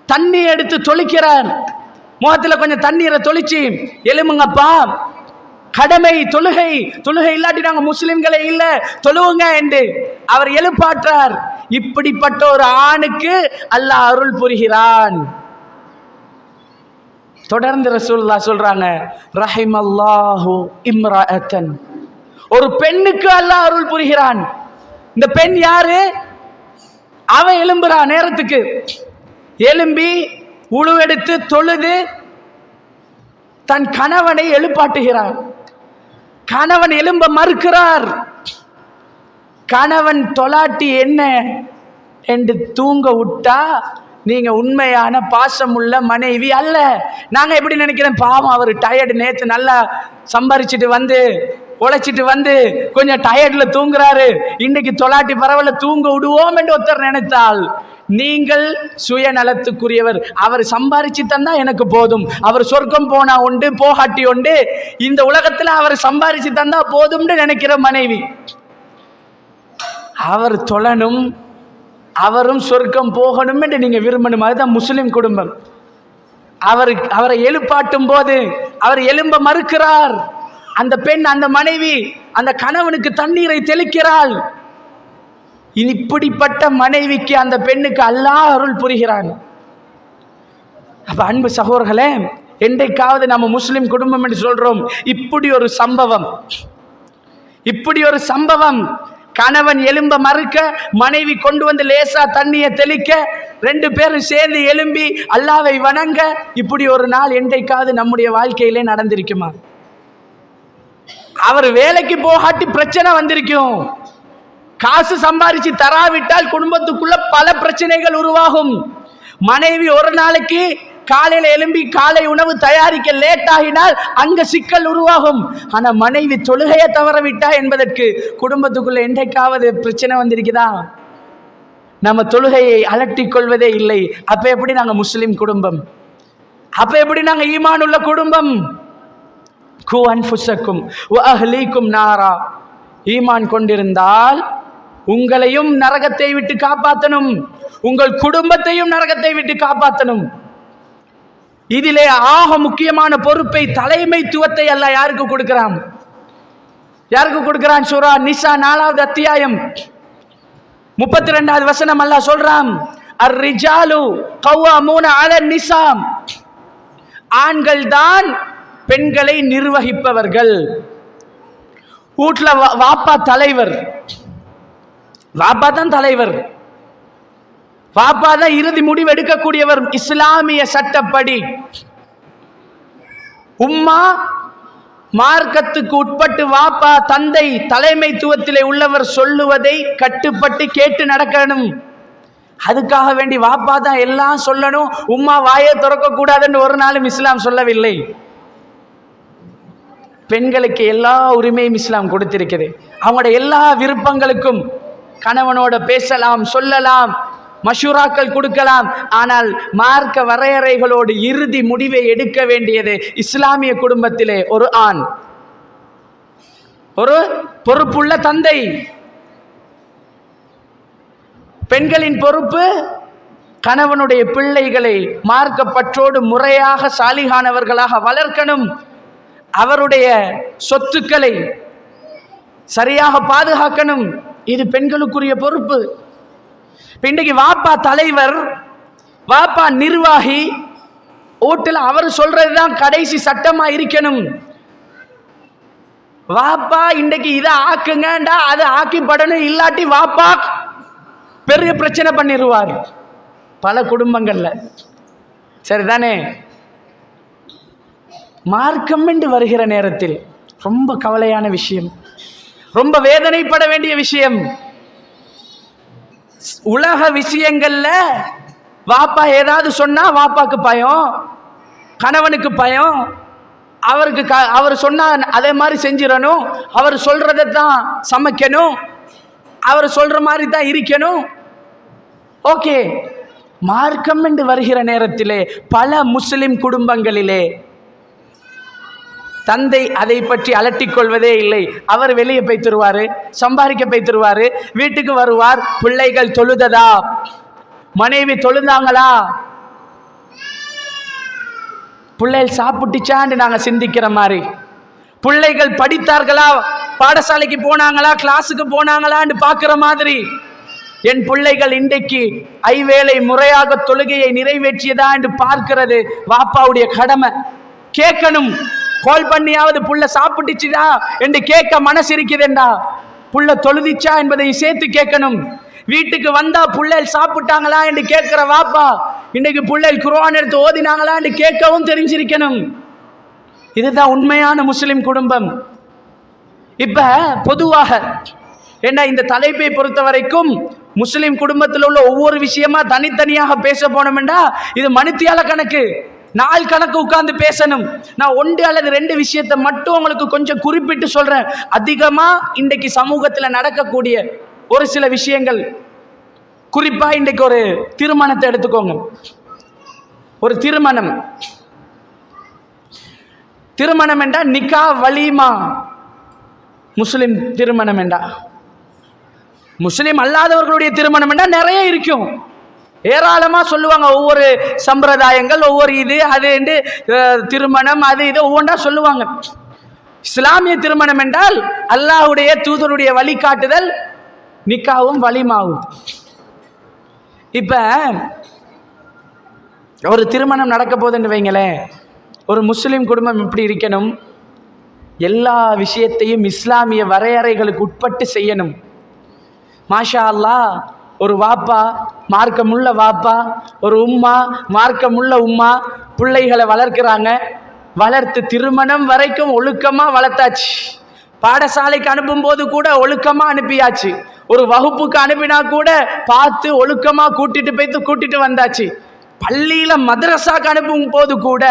தண்ணி எடுத்து தொளிக்கிறார், முகத்துல கொஞ்சம் தண்ணீரை தொளிச்சு, எழுமுங்கப்பா, கடமை தொழுகை, தொழுகை இல்லாட்டி நாங்க முஸ்லிம்களே இல்ல, தொழுவுங்க என்று அவர் எழுப்பாற்றார். இப்படிப்பட்ட ஒரு ஆணுக்கு அல்லாஹ் அருள் புரிகிறான். தொடர்ந்து ரசூலுல்லாஹ் சொல்றாங்க, ரஹிமல்லாஹு இம்ராஅத்தன், ஒரு பெண்ணுக்கு அல்லாஹ் அருள் புரிகிறான். இந்த பெண் யாரு? அவ எழும்புறா நேரத்துக்கு, எழும்பி உழுவெடுத்து தொழுது தன் கணவனை எழுப்பாட்டுகிறார். கணவன் எழும்ப மறுக்கிறார். கணவன் தொலாட்டி என்ன என்று தூங்க விட்டா நீங்க உண்மையான பாசமுள்ள மனைவி அல்ல. நாங்க எப்படி நினைக்கிறேன், பாவம் அவர் டயர்டு, நேற்று நல்லா சம்பாரிச்சுட்டு வந்து உழைச்சிட்டு வந்து கொஞ்சம் டயர்ட்ல தூங்குறாரு, இன்னைக்கு தொலாட்டி பரவாயில்ல தூங்க விடுவோம் என்று ஒருத்தர் நினைத்தால் நீங்கள் சுயநலத்துக்குரியவர். அவர் சம்பாரிச்சு தந்தா எனக்கு போதும், அவர் சொர்க்கம் போனா உண்டு போகாட்டி உண்டு, இந்த உலகத்துல அவர் சம்பாரிச்சு தந்தா போதும்னு நினைக்கிற மனைவி. அவர் தொழணும், அவரும் சொர்க்கம் போகணும் என்று நீங்க விரும்பணும். அதுதான் முஸ்லிம் குடும்பம். அவரை எழுப்பாட்டும் போது அவர் எழும்ப மறுக்கிறார். அந்த பெண், அந்த மனைவி அந்த கணவனுக்கு தண்ணீரை தெளிக்கிறாள். இப்படிப்பட்ட மனைவிக்கு அந்த பெண்ணுக்கு அல்லாஹ் அருள் புரிகிறான். அப்ப அன்பு சகோதரர்களே, என்றைக்காவது நம்ம முஸ்லிம் குடும்பம் என்று சொல்றோம், இப்படி ஒரு சம்பவம் கணவன் எழும்ப மறுக்க, மனைவி கொண்டு வந்து லேசா தண்ணியை தெளிக்க, 2 பேரும் சேர்ந்து எழும்பி அல்லாஹ்வை வணங்க, இப்படி ஒரு நாள் என்றைக்காவது நம்முடைய வாழ்க்கையிலே நடந்திருக்குமா? அவர் வேலைக்கு போகாட்டி பிரச்சனை வந்திருக்கும். காசு சம்பாரிச்சு தராவிட்டால் குடும்பத்துக்குள்ள பல பிரச்சனைகள் உருவாகும். மனைவி ஒரு நாளைக்கு காலையில எழும்பி காலை உணவு தயாரிக்க லேட் ஆகினால் அங்க சிக்கல் உருவாகும். ஆனா மனைவி தொழுகையை தவறவிட்டா என்பதற்கு குடும்பத்துக்குள்ள என்றைக்காவது பிரச்சனை வந்திருக்குதா? நம்ம தொழுகையை அலட்டிக் கொள்வதே இல்லை. அப்ப எப்படி நாங்க முஸ்லிம் குடும்பம்? அப்ப எப்படி நாங்க ஈமான் உள்ள குடும்பம்? கு அன்ஃபுஸக்கும் வ அஹ்லீக்கும் நாரா. ஈமான் கொண்டிருந்தால் உங்களையும் நரகத்தை விட்டு காப்பாற்றணும், உங்கள் குடும்பத்தையும் நரகத்தை விட்டு காப்பாற்றணும். இதிலே ஆக முக்கியமான பொறுப்பை, தலைமைத்துவத்தை அல்லாஹ் யாருக்கு கொடுக்கிறான்? சூரா நிசா 4வது அத்தியாயம் 32வது வசனம் அல்லாஹ் சொல்றான், அர்-ரிஜாலு கவ்வாமூன அலன் நிசா. ஆண்கள் தான் பெண்களை நிர்வகிப்பவர்கள். வீட்டுல வாப்பா தலைவர், வாப்பா தான் தலைவர், வாப்பா தான் இறுதி முடிவு எடுக்கக்கூடியவர். இஸ்லாமிய சட்டப்படி உம்மா மார்க்கத்துக்கு உட்பட்டு வாப்பா தந்தை தலைமைத்துவத்திலே உள்ளவர் சொல்லுவதை கட்டுப்பட்டு கேட்டு நடக்கணும். அதுக்காக வேண்டி வாப்பா தான் எல்லாம் சொல்லணும், உம்மா வாயை திறக்க கூடாதுன்னு ஒரு நாளும் இஸ்லாம் சொல்லவில்லை. பெண்களுக்கு எல்லா உரிமையும் இஸ்லாம் கொடுத்திருக்கிறது. அவங்களோட எல்லா விருப்பங்களுக்கும் கணவனோட பேசலாம், சொல்லலாம், மஷூராக்கள் கொடுக்கலாம். ஆனால் மார்க்க வரையறைகளோடு இறுதி முடிவை எடுக்க வேண்டியது இஸ்லாமிய குடும்பத்திலே ஒரு ஆண், ஒரு பொறுப்புள்ள தந்தை. பெண்களின் பொறுப்பு கணவனுடைய பிள்ளைகளை மார்க்க பற்றோடு முறையாக சாலிகானவர்களாக வளர்க்கணும். அவருடைய சொத்துக்களை சரியாக பாதுகாக்கணும். இது பெண்களுக்குரிய பொறுப்பு. இன்றைக்கு வாப்பா தலைவர், வாப்பா நிர்வாகி, வீட்டில் அவர் சொல்றதுதான் கடைசி சட்டமா இருக்கணும். வாப்பா இன்றைக்கு இதை ஆக்குங்கண்டா அதை ஆக்கிப்படணும், இல்லாட்டி வாப்பா பெரிய பிரச்சனை பண்ணிடுவார் பல குடும்பங்கள்ல. சரிதானே? மார்க்கம் என்று வருகிற நேரத்தில் ரொம்ப கவலையான விஷயம், ரொம்ப வேதனைப்பட வேண்டிய விஷயம். உலக விஷயங்கள்ல வாப்பா ஏதாவது சொன்னா வாப்பாக்கு பயம், கணவனுக்கு பயம். அவர் சொன்னா அதே மாதிரி செஞ்சிடணும், அவர் சொல்றதை தான் சமைக்கணும், அவர் சொல்ற மாதிரி தான் இருக்கணும். ஓகே, மார்க்கம் என்று வருகிற நேரத்திலே பல முஸ்லிம் குடும்பங்களிலே தந்தை அதை பற்றி அலட்டிக் கொள்வதே இல்லை. அவர் வெளியே போய் தருவாரு, சம்பாதிக்க போய் தருவாரு, வீட்டுக்கு வருவார். பிள்ளைகள் தொழுததா, மனைவி தொழுந்தாங்களா, பிள்ளைகள் சாப்பிட்டுச்சான்னு நாங்க சிந்திக்கிற மாதிரி, பிள்ளைகள் படித்தார்களா, பாடசாலைக்கு போனாங்களா, கிளாஸுக்கு போனாங்களான்னு பார்க்கிற மாதிரி, என் பிள்ளைகள் இன்றைக்கு ஐவேளை முறையாக தொழுகையை நிறைவேற்றியதா என்று பார்க்கிறது வாப்பாவுடைய கடமை. கேட்கணும், கால் பண்ணியாவது புள்ள சாப்பிட்டுச்சுதா என்று கேட்க மனசு இருக்குதுண்டா, புள்ள தொழுதிச்சா என்பதை சேர்த்து கேட்கணும். வீட்டுக்கு வந்தா புள்ளைகள் சாப்பிட்டாங்களா என்று கேட்கிற வாப்பா இன்னைக்கு புள்ளைகள் குர்ஆன் எடுத்து ஓதினாங்களா என்று கேட்கவும் தெரிஞ்சிருக்கணும். இதுதான் உண்மையான முஸ்லிம் குடும்பம். இப்ப பொதுவாக என்ன, இந்த தலைப்பை பொறுத்த வரைக்கும் முஸ்லிம் குடும்பத்தில் உள்ள ஒவ்வொரு விஷயமா தனித்தனியாக பேச போனோம்டா இது மணித்தியால கணக்கு, நாள் கணக்கு உட்கார்ந்து பேசணும். நான் 1 அல்லது 2 விஷயத்தை மட்டும் உங்களுக்கு கொஞ்சம் குறிப்பிட்டு சொல்றேன். அதிகமா இன்றைக்கு சமூகத்தில் நடக்கக்கூடிய ஒரு சில விஷயங்கள், குறிப்பா இன்றைக்கு ஒரு திருமணத்தை எடுத்துக்கோங்க. ஒரு திருமணம் என்றா நிக்கா வலிமா, முஸ்லிம் திருமணம் என்றா முஸ்லிம் அல்லாதவர்களுடைய திருமணம் என்றால் நிறைய இருக்கும், ஏராளமா சொல்லுவாங்க. ஒவ்வொரு சம்பிரதாயங்கள், ஒவ்வொரு இது அது என்று திருமணம் அது இது ஒவ்வொன்றா சொல்லுவாங்க. இஸ்லாமிய திருமணம் என்றால் அல்லாஹ்வுடைய தூதருடைய வழிகாட்டுதல், நிக்காவும் வலிமாவும். இப்ப ஒரு திருமணம் நடக்க போகுதுன்னு வைங்களேன், ஒரு முஸ்லிம் குடும்பம் எப்படி இருக்கணும்? எல்லா விஷயத்தையும் இஸ்லாமிய வரையறைகளுக்கு உட்பட்டு செய்யணும். மாஷா அல்லாஹ், ஒரு வாப்பா மார்க்கமுள்ள வாப்பா, ஒரு உம்மா மார்க்கமுள்ள உம்மா பிள்ளைகளை வளர்க்கிறாங்க. வளர்த்து திருமணம் வரைக்கும் ஒழுக்கமாக வளர்த்தாச்சு. பாடசாலைக்கு அனுப்பும் போது கூட ஒழுக்கமாக அனுப்பியாச்சு. ஒரு வகுப்புக்கு அனுப்பினா கூட பார்த்து ஒழுக்கமாக கூட்டிட்டு வந்தாச்சு. பள்ளியில் மதரசாக்கு அனுப்பும் போது கூட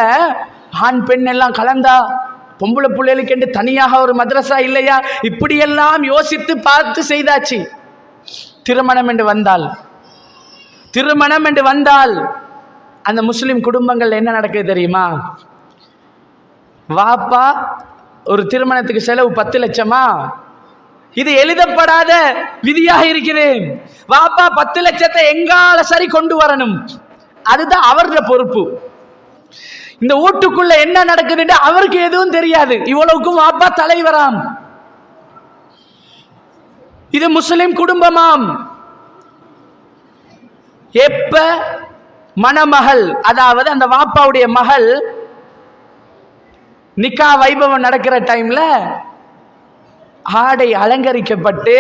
ஆண் பெண் எல்லாம் கலந்தா, பொம்பளை பிள்ளைகளுக்கு என்று தனியாக ஒரு மதரசா இல்லையா, இப்படியெல்லாம் யோசித்து பார்த்து செய்தாச்சு. திருமணம் என்று வந்தால் அந்த முஸ்லிம் குடும்பங்கள் என்ன நடக்குது தெரியுமா? வாப்பா ஒரு திருமணத்துக்கு செலவு 10 லட்சமா? இது எழுதப்படாத விதியாக இருக்கிறேன். வாப்பா 10 லட்சத்தை எங்கால சரி கொண்டு வரணும், அதுதான் அவருடைய பொறுப்பு. இந்த வீட்டுக்குள்ள என்ன நடக்குதுன்னு அவருக்கு எதுவும் தெரியாது. இவ்வளவுக்கும் வாப்பா தலைவராம். இது முஸ்லிம் குடும்பமாம். எப்ப மணமகள், அதாவது அந்த வாப்பாவுடைய மகள் நிக்கா வைபவம் நடக்கிற டைம்ல ஆடை அலங்கரிக்கப்பட்டு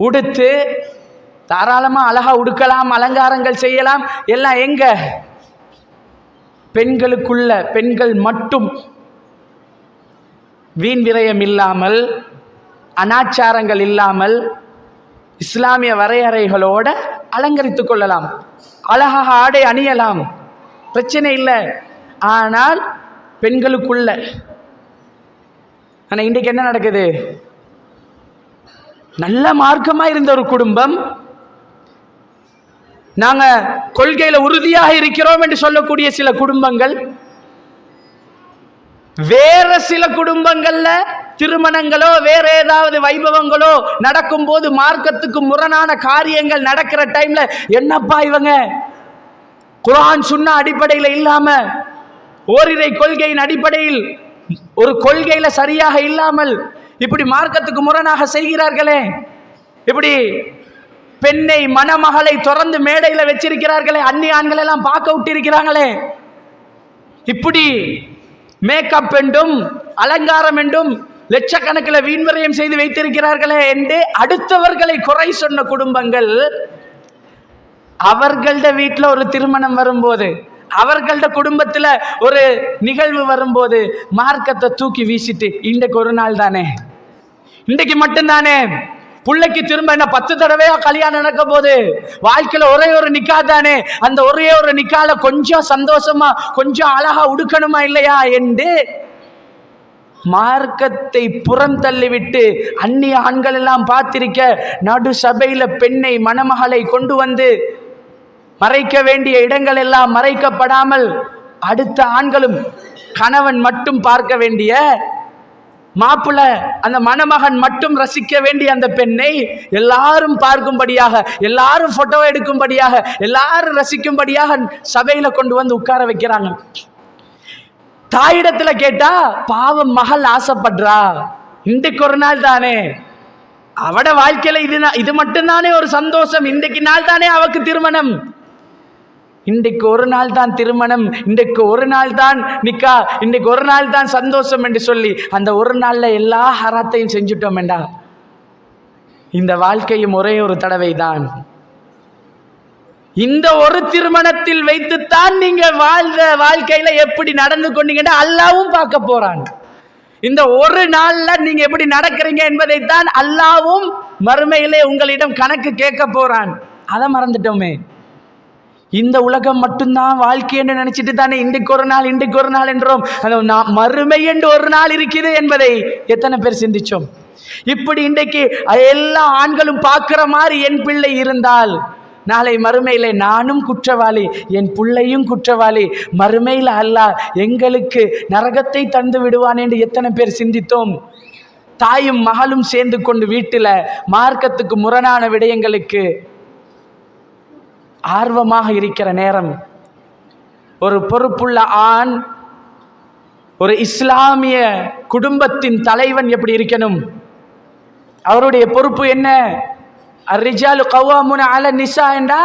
உடுத்து தாராளமா அழகா உடுக்கலாம், அலங்காரங்கள் செய்யலாம். எல்லாம் எங்க? பெண்களுக்குள்ள, பெண்கள் மட்டும் வீண் விரயம் இல்லாமல், அனாச்சாரங்கள் இல்லாமல், இஸ்லாமிய வரையறைகளோட அலங்கரித்துக் கொள்ளலாம், அழகாக ஆடை அணியலாம், பிரச்சனை இல்லை. ஆனால் பெண்களுக்குள்ள. ஆனால் இன்றைக்கு என்ன நடக்குது? நல்ல மார்க்கமாக இருந்த ஒரு குடும்பம், நாங்க கொள்கையில உறுதியாக இருக்கிறோம் என்று சொல்லக்கூடிய சில குடும்பங்கள், வேற சில குடும்பங்கள்ல திருமணங்களோ வேற ஏதாவது வைபவங்களோ நடக்கும் போது மார்க்கத்துக்கு முரணான காரியங்கள் நடக்கிற டைம்ல, என்னப்பா இவங்க குர்ஆன் சுன்னா அடிப்படையில் இல்லாம, ஓரிரை கொள்கையின் அடிப்படையில் ஒரு கொள்கையில சரியாக இல்லாமல் இப்படி மார்க்கத்துக்கு முரணாக செய்கிறார்களே, இப்படி பெண்ணை மணமகளை திறந்து மேடையில வச்சிருக்கிறார்களே, அந்நிய ஆண்கள் எல்லாம் பார்க்க விட்டு இருக்கிறாங்களே, இப்படி மேக்கப் என்றும் அலங்காரம் என்றும் லட்சக்கணக்கில் வீண்வரையம் செய்து வைத்திருக்கிறார்களே என்று அடுத்தவர்களை குறை சொன்ன குடும்பங்கள், அவர்கள்ட வீட்டில் ஒரு திருமணம் வரும்போது, அவர்கள்ட குடும்பத்தில் ஒரு நிகழ்வு வரும்போது மார்க்கத்தை தூக்கி வீசிட்டு, இன்றைக்கு ஒரு நாள் தானே, இன்றைக்கு மட்டும்தானே, பிள்ளைக்கு திரும்ப என்ன 10 தடவையா கல்யாணம் நடக்க போது, வாழ்க்கையில ஒரே ஒரு நிக்கா தானே, அந்த ஒரே ஒரு நிக்கால கொஞ்சம் சந்தோஷமா கொஞ்சம் அழகா உடுக்கணுமா இல்லையா என்று மார்க்கத்தை புறம் தள்ளிவிட்டு அந்நிய ஆண்கள் எல்லாம் பார்த்திருக்க நடு சபையில பெண்ணை மணமகளை கொண்டு வந்து மறைக்க வேண்டிய இடங்கள் எல்லாம் மறைக்கப்படாமல் அடுத்த ஆண்களும் கணவன் மட்டும் பார்க்க வேண்டிய, மாப்பிள்ள அந்த மணமகன் மட்டும் ரசிக்க வேண்டிய அந்த பெண்ணை எல்லாரும் பார்க்கும்படியாக, எல்லாரும் போட்டோ எடுக்கும்படியாக, எல்லாரும் ரசிக்கும்படியாக சபையில கொண்டு வந்து உட்கார வைக்கிறாங்க. தாயிடத்துல கேட்டா, பாவம் மகள் ஆசைப்படுறா, இன்றைக்கு ஒரு நாள் தானே, அவட வாழ்க்கையில இது மட்டும்தானே ஒரு சந்தோஷம், இன்றைக்கு நாள் தானே அவக்கு திருமணம், இன்றைக்கு ஒரு நாள் தான் திருமணம், இன்றைக்கு ஒரு நாள் தான் நிக்கா, இன்றைக்கு ஒரு நாள் தான் சந்தோஷம் என்று சொல்லி அந்த ஒரு நாள்ல எல்லா ஹராத்தையும் செஞ்சுட்டோம் என்றா, இந்த வாழ்க்கையும் ஒரே ஒரு தடவை தான். இந்த ஒரு திருமணத்தில் வைத்துத்தான் நீங்க வாழ்ந்த வாழ்க்கையில எப்படி நடந்து கொண்டீங்கன்னா அல்லாவும் பார்க்க போறான். இந்த ஒரு நாள்ல நீங்க எப்படி நடக்கிறீங்க என்பதைத்தான் அல்லாவும் மறுமையிலே உங்களிடம் கணக்கு கேட்க போறான். அதை மறந்துட்டோமே. இந்த உலகம் மட்டும்தான் வாழ்க்கை என்று நினைச்சிட்டு தானே இன்றைக்கு ஒரு நாள் இன்றைக்கு ஒரு நாள் என்றோம். மறுமை என்று ஒரு நாள் இருக்குது என்பதை எத்தனை பேர் சிந்திச்சோம்? இப்படி இன்றைக்கு எல்லா ஆண்களும் பார்க்கிற மாதிரி என் பிள்ளை இருந்தால் நாளை மறுமையிலே நானும் குற்றவாளி, என் பிள்ளையும் குற்றவாளி, மறுமையில் அல்லாஹ் எங்களுக்கு நரகத்தை தந்து விடுவான் என்று எத்தனை பேர் சிந்தித்தோம்? தாயும் மகளும் சேர்ந்து கொண்டு வீட்டில் மார்க்கத்துக்கு முரணான விடயங்களுக்கு ஆர்வமாக இருக்கிற நேரம், ஒரு பொறுப்புள்ள ஆண், ஒரு இஸ்லாமிய குடும்பத்தின் தலைவன் எப்படி இருக்கணும்? அவருடைய பொறுப்பு என்ன? அர்ரிஜாலு கவ்வாமுன அல நிசா என்றா,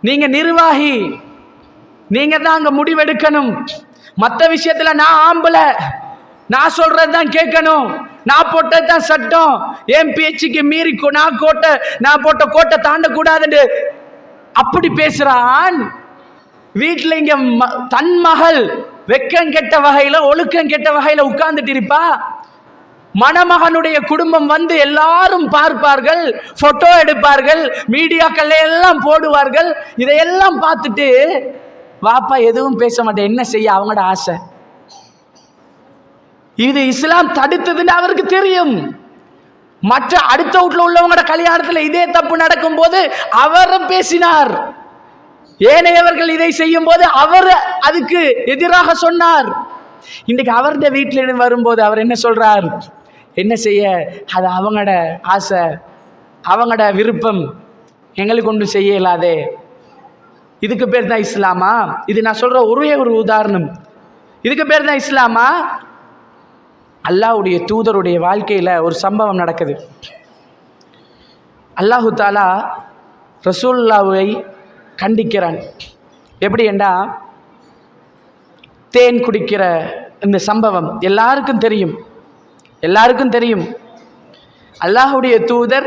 நீங்க நிர்வாகி, நீங்க தான் அங்க முடிவெடுக்கணும். மற்ற விஷயத்துல நான் ஆம்பளை, நான் சொல்றதுதான் கேட்கணும், நான் போட்டதுதான் சட்டம், என் பேச்சுக்கு மீறி நான் போட்ட கோட்டை தாண்டக்கூடாதுன்னு அப்படி பேசுறான். வீட்டில் இங்க தன் மகள் வெக்கம் கெட்ட வகையில ஒழுக்கம் கெட்ட வகையில உட்கார்ந்துட்டு இருப்பா. மணமகனுடைய குடும்பம் வந்து எல்லாரும் பார்ப்பார்கள், போட்டோ எடுப்பார்கள், மீடியாக்கள் எல்லாம் போடுவார்கள். இதையெல்லாம் பார்த்துட்டு வாப்பா எதுவும் பேச மாட்டேன். என்ன செய்ய? அவங்களோட ஆசை. இது இஸ்லாம் தடுத்ததுன்னு அவருக்கு தெரியும். மற்ற அடுத்த வீட்டில் உள்ளவங்களோட கல்யாணத்தில் இதே தப்பு நடக்கும் போது அவரும் பேசினார். ஏனையவர்கள் இதை செய்யும் போது அவர் அதுக்கு எதிராக சொன்னார். இன்றைக்கு அவருடைய வீட்டில் வரும்போது அவர் என்ன சொல்றார்? என்ன செய்ய, அது அவங்களோட ஆசை, அவங்களோட விருப்பம், எங்களுக்கு ஒன்றும் செய்ய இயலாதே. இதுக்கு பேர் தான் இஸ்லாமா? இது நான் சொல்ற ஒரே ஒரு உதாரணம். இதுக்கு பேர் தான் இஸ்லாமா? அல்லாஹ்வுடைய தூதருடைய வாழ்க்கையில் ஒரு சம்பவம் நடக்குது. அல்லாஹு தாலா ரசூலுல்லாவை கண்டிக்கிறான். எப்படி என்றா, தேன் குடிக்கிற இந்த சம்பவம் எல்லாருக்கும் தெரியும். அல்லாஹ்வுடைய தூதர்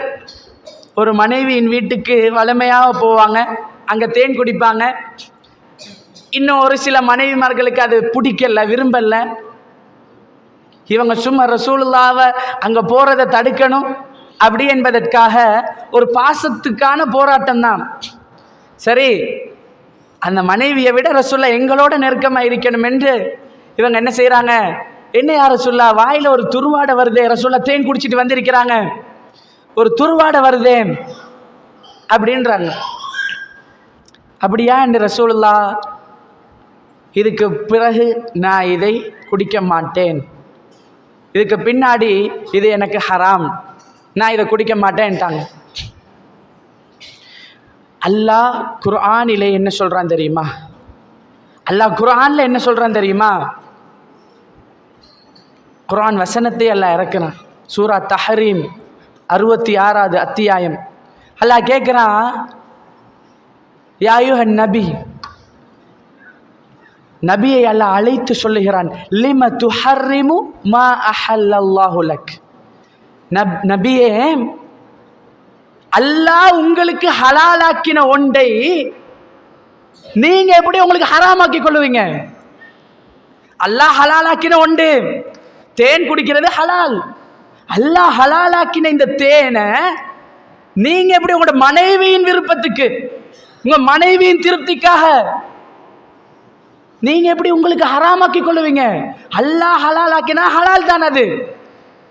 ஒரு மனைவியின் வீட்டுக்கு வளமையாக போவாங்க, அங்கே தேன் குடிப்பாங்க. இன்னும் ஒரு சில மனைவிமார்களுக்கு அது பிடிக்கல, விரும்பல. இவங்க சும்மா ரசூலுல்லாவை அங்கே போகிறத தடுக்கணும் அப்படி என்பதற்காக ஒரு பாசத்துக்கான போராட்டம் தான். சரி, அந்த மனைவியை விட ரசூல்லா எங்களோட நெருக்கமாக இருக்கணும் என்று இவங்க என்ன செய்கிறாங்க? என்ன யார் ரசூல்லா, வாயில் ஒரு துருவாடை வருதே, ரசூல்லா தேன் குடிச்சிட்டு வந்திருக்கிறாங்க, ஒரு துருவாடை வருதே அப்படின்றாங்க. அப்படியா என்று ரசூலுல்லா, இதுக்கு பிறகு நான் இதை குடிக்க மாட்டேன், இதுக்கு பின்னாடி இது எனக்கு ஹராம், நான் இதை குடிக்க மாட்டேன்ட்டாங்க. அல்லாஹ் குர்ஆனிலே என்ன சொல்றான் தெரியுமா? அல்லாஹ் குர்ஆன்ல என்ன சொல்றான் தெரியுமா? குர்ஆன் வசனத்தை அல்லாஹ் இறக்குறான். சூரா தஹரீம் 66வது அத்தியாயம். அல்லாஹ் கேட்குறான், யா அய்யுஹன் நபி, நபியை அல்லாஹ் அழைத்து சொல்லுகிறான், லிம துஹர்ரிமு மா அஹல்லல்லாஹு லக். நபியே, அல்லாஹ் உங்களுக்கு ஹலாலாக்கின ஒன்றை நீங்க எப்படி உங்களுக்கு ஹராமாக்கி கொள்ளுவீங்க? அல்லாஹ் ஹலாலாக்கின ஒன்று தேன் குடிக்கிறது ஹலால். அல்லாஹ் ஹலாலாக்கின இந்த தேனை நீங்க எப்படி உங்களோட மனைவியின் விருப்பத்துக்கு, உங்க மனைவியின் திருப்திக்காக நீங்க எப்படி உங்களுக்கு ஹராமாக்கி கொள்ளுவீங்க? அல்லாஹ் ஹலாலாக்கினா ஹலால் தான். அது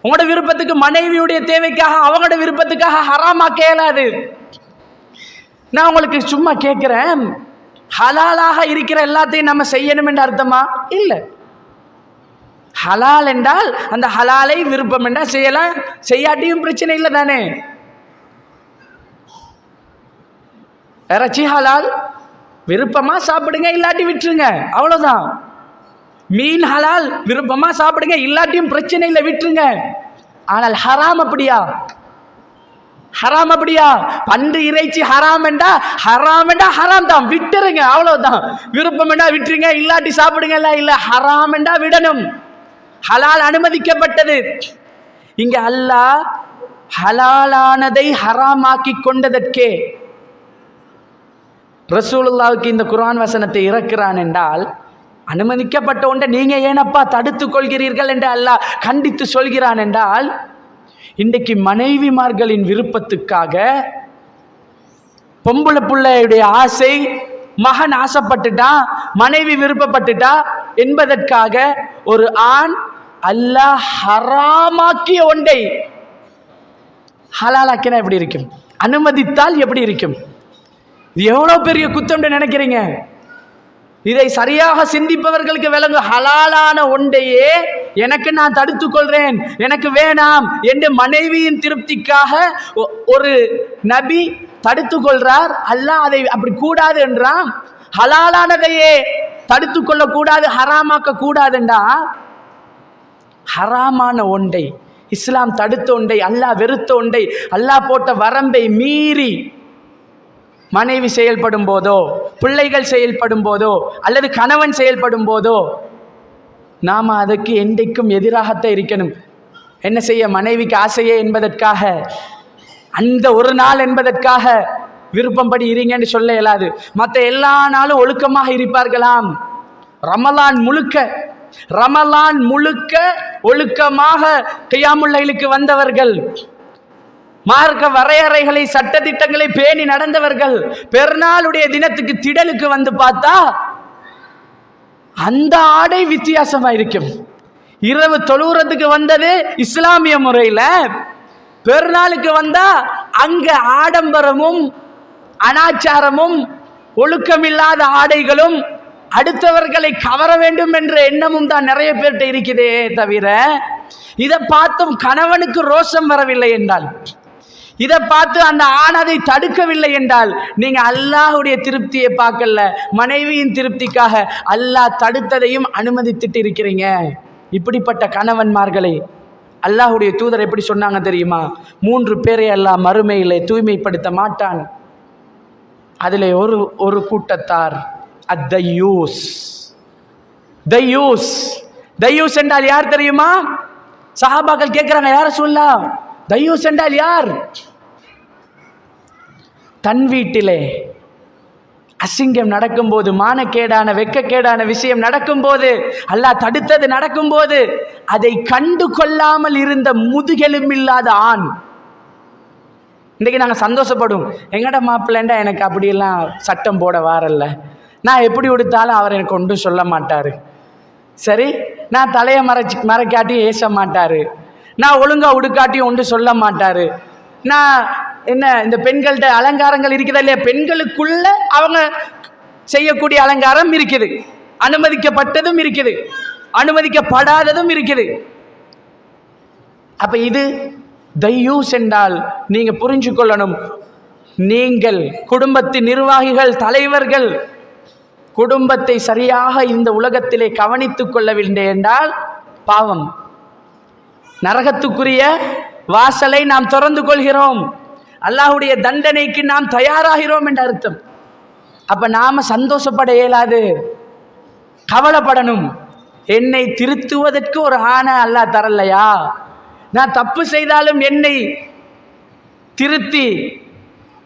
உங்களோட விருப்பத்துக்கு, மனைவியுடைய தேவைக்காக, அவங்களோட விருப்பத்துக்காக ஹராமாக்க இயலாது. நான் உங்களுக்கு சும்மா கேட்கிறேன், ஹலாலாக இருக்கிற எல்லாத்தையும் நம்ம செய்யணும் என்ற அர்த்தமா? இல்லை. ஹலால் என்றால் அந்த ஹலாலை விருப்பம் என்றால் செய்யலாம், செய்யாட்டியும் பிரச்சனை இல்லை தானே. இறைச்சி ஹலால், விருப்பமா சாப்பிடுங்க, இல்லாட்டி விட்டுருங்க, அவ்வளவுதான். மீன் ஹலால், விருப்பமா சாப்பிடுங்க, இல்லாட்டியும் பிரச்சனை இல்லை, விட்டுருங்க. ஆனால் ஹராம் அப்படியா? ஹராம் அப்படியா? பன்று இறைச்சி ஹராம் என்றா ஹராம் தான், விட்டுருங்க, அவ்வளவுதான். விருப்பம் என்றா விட்டுருங்க, இல்லாட்டி சாப்பிடுங்க, இல்ல ஹராம் என்றா விடணும். ஹலால் அனுமதிக்கப்பட்டது. இங்க அல்லாஹ் ஹலாலானதை ஹராமாக்கி கொண்டதற்கே ரசூலுல்லாவுக்கு இந்த குர்ஆன் வசனத்தை இறக்குறான் என்றால், அனுமதிக்கப்பட்ட ஒன்றை நீங்க ஏனப்பா தடுத்துக் கொள்கிறீர்கள் என்று அல்லாஹ் கண்டித்து சொல்கிறான் என்றால், இன்றைக்கு மனைவிமார்களின் விருப்பத்துக்காக, பொம்பளை பிள்ளையுடைய ஆசை, மகன் ஆசைப்பட்டுட்டா, மனைவி விருப்பப்பட்டுட்டா என்பதற்காக ஒரு ஆண் அல்லாஹ் ஹராமாக்கிய ஒன்றை ஹலாலாக்கினா எப்படி இருக்கும்? அனுமதித்தால் எப்படி இருக்கும்? எவ்வளவு பெரிய குத்தம் நினைக்கிறீங்க? இதை சரியாக சிந்திப்பவர்களுக்கு விளங்கும். ஹலாலான ஒன்றையே எனக்கு நான் தடுத்துக் கொள்றேன், எனக்கு வேணாம் என்று மனைவியின் திருப்திக்காக ஒரு நபி தடுத்துக் கொள்றார். அல்லாஹ் அதை அப்படி கூடாது என்றான். ஹலாலானதையே தடுத்து கொள்ள கூடாது, ஹராமாக்க கூடாதுண்டா, ஹராமான ஒன்றை இஸ்லாம் தடுத்த ஒன்றை, அல்லாஹ் வெறுத்த ஒன்றை, அல்லாஹ் போட்ட வரம்பை மீறி மனைவி செயல்படும் போதோ, பிள்ளைகள் செயல்படும் போதோ, அல்லது கணவன் செயல்படும் போதோ நாம் அதுக்கு என்றைக்கும் எதிராகத்தான் இருக்கணும். என்ன செய்ய, மனைவிக்கு ஆசையே என்பதற்காக, அந்த ஒரு நாள் என்பதற்காக விருப்பப்படி இருங்கன்னு சொல்ல இயலாது. மற்ற எல்லா நாளும் ஒழுக்கமாக இருப்பார்களாம். ரமலான் முழுக்க ஒழுக்கமாக கியாமுல் லைலுக்கு வந்தவர்கள், மார்க்க வரையறைகளை சட்டதிட்டங்களை பேணி நடந்தவர்கள், பெருநாளுடைய தினத்துக்கு திடலுக்கு வந்து பார்த்தா அந்த ஆடை வித்தியாசமா இருக்கும். இரவு தொழுறதுக்கு வந்தது இஸ்லாமிய முறையில், பெருநாளுக்கு வந்தா அங்க ஆடம்பரமும் அனாச்சாரமும் ஒழுக்கமில்லாத ஆடைகளும் அடுத்தவர்களை கவர வேண்டும் என்ற எண்ணமும் தான் நிறைய பேர்கிட்ட இருக்குதே தவிர, இதை பார்த்தும் கணவனுக்கு ரோஷம் வரவில்லை என்றால், இதை பார்த்து அந்த ஆண் அதை தடுக்கவில்லை என்றால், நீங்க அல்லாஹ்வுடைய திருப்தியை பார்க்கல, மனைவியின் திருப்திக்காக அல்லாஹ் தடுத்ததையும் அனுமதித்துட்டு இருக்கிறீங்க. இப்படிப்பட்ட கணவன்மார்களை அல்லாஹ்வுடைய தூதர் எப்படி சொன்னாங்க தெரியுமா? 3 பேரை அல்லாஹ் மறுமையிலே தூய்மைப்படுத்த மாட்டான். அதில் ஒரு கூட்டத்தார் அத்தையூஸ். தையூஸ் என்றால் யார் தெரியுமா? சஹாபாக்கள் கேட்கிறாங்க, யார சொல்லலாம், தையூஸ் என்றால் யார்? தன் வீட்டிலே அசிங்கம் நடக்கும்போது, மானக்கேடான வெட்கக்கேடான விஷயம் நடக்கும்போது, அல்லாஹ் தடுத்தது நடக்கும்போது அதை கண்டு கொள்ளாமல் இருந்த முதுகெலும்பில்லாத ஆண். இன்றைக்கி நாங்கள் சந்தோஷப்படும், எங்கட மாப்பிள்ளைண்டா எனக்கு அப்படியெல்லாம் சட்டம் போட வாரல்ல, நான் எப்படி உடுத்தாலும் அவர் எனக்கு ஒன்றும் சொல்ல மாட்டார், சரி நான் தலையை மறைக்காட்டியும் ஏச மாட்டார், நான் ஒழுங்காக உடுக்காட்டியும் ஒன்றும் சொல்ல மாட்டார், நான் என்ன இந்த பெண்கள்கிட்ட அலங்காரங்கள் இருக்குதா இல்லையா, பெண்களுக்குள்ள அவங்க செய்யக்கூடிய அலங்காரம் இருக்குது, அனுமதிக்கப்பட்டதும் இருக்குது, அனுமதிக்கப்படாததும் இருக்குது. அப்ப இது தையூஸ் என்றால் நீங்க புரிஞ்சு கொள்ளணும், நீங்கள் குடும்பத்தின் நிர்வாகிகள், தலைவர்கள் குடும்பத்தை சரியாக இந்த உலகத்திலே கவனித்துக் கொள்ளவில்லை என்றால் பாவம், நரகத்துக்குரிய வாசலை நாம் திறந்து கொள்கிறோம், அல்லாஹ்வுடைய தண்டனைக்கு நாம் தயாராகிறோம் என்ற அர்த்தம். அப்ப நாம சந்தோஷப்பட இயலாது, கவலைப்படணும். என்னை திருத்துவதற்கு ஒரு ஆணை அல்லாஹ் தரலையா? நான் தப்பு செய்தாலும் என்னை திருத்தி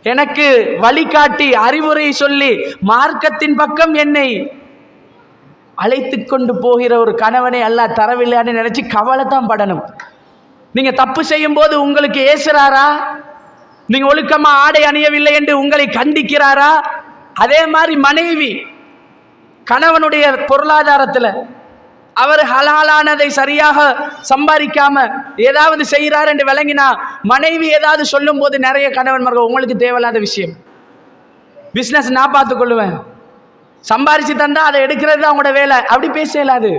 எனக்கு வழிகாட்டி அறிவுரை சொல்லி மார்க்கத்தின் பக்கம் என்னை அழைத்து கொண்டு போகிற ஒரு கணவனை அல்லாஹ் தரவில்லைன்னு நினைச்சு கவலை தான் படணும். நீங்க தப்பு செய்யும் போது உங்களுக்கு ஏசுறாரா? நீங்க ஒழுக்கமா ஆடை அணியவில்லை என்று உங்களை கண்டிக்கிறாரா? அதே மாதிரி மனைவி கணவனுடைய பொருளாதாரத்தில் அவர் ஹலாலானதை சரியாக சம்பாதிக்காம ஏதாவது செய்கிறார் என்று விளங்கினா, மனைவி ஏதாவது சொல்லும் போது நிறைய கணவன்மார்கள், உங்களுக்கு தேவையில்லாத விஷயம், பிஸ்னஸ் நான் பார்த்துக்கொள்ளுவேன், சம்பாரிச்சு தந்தா அதை எடுக்கிறது தான் அவங்களோட வேலை, அப்படி பேச இயலாது.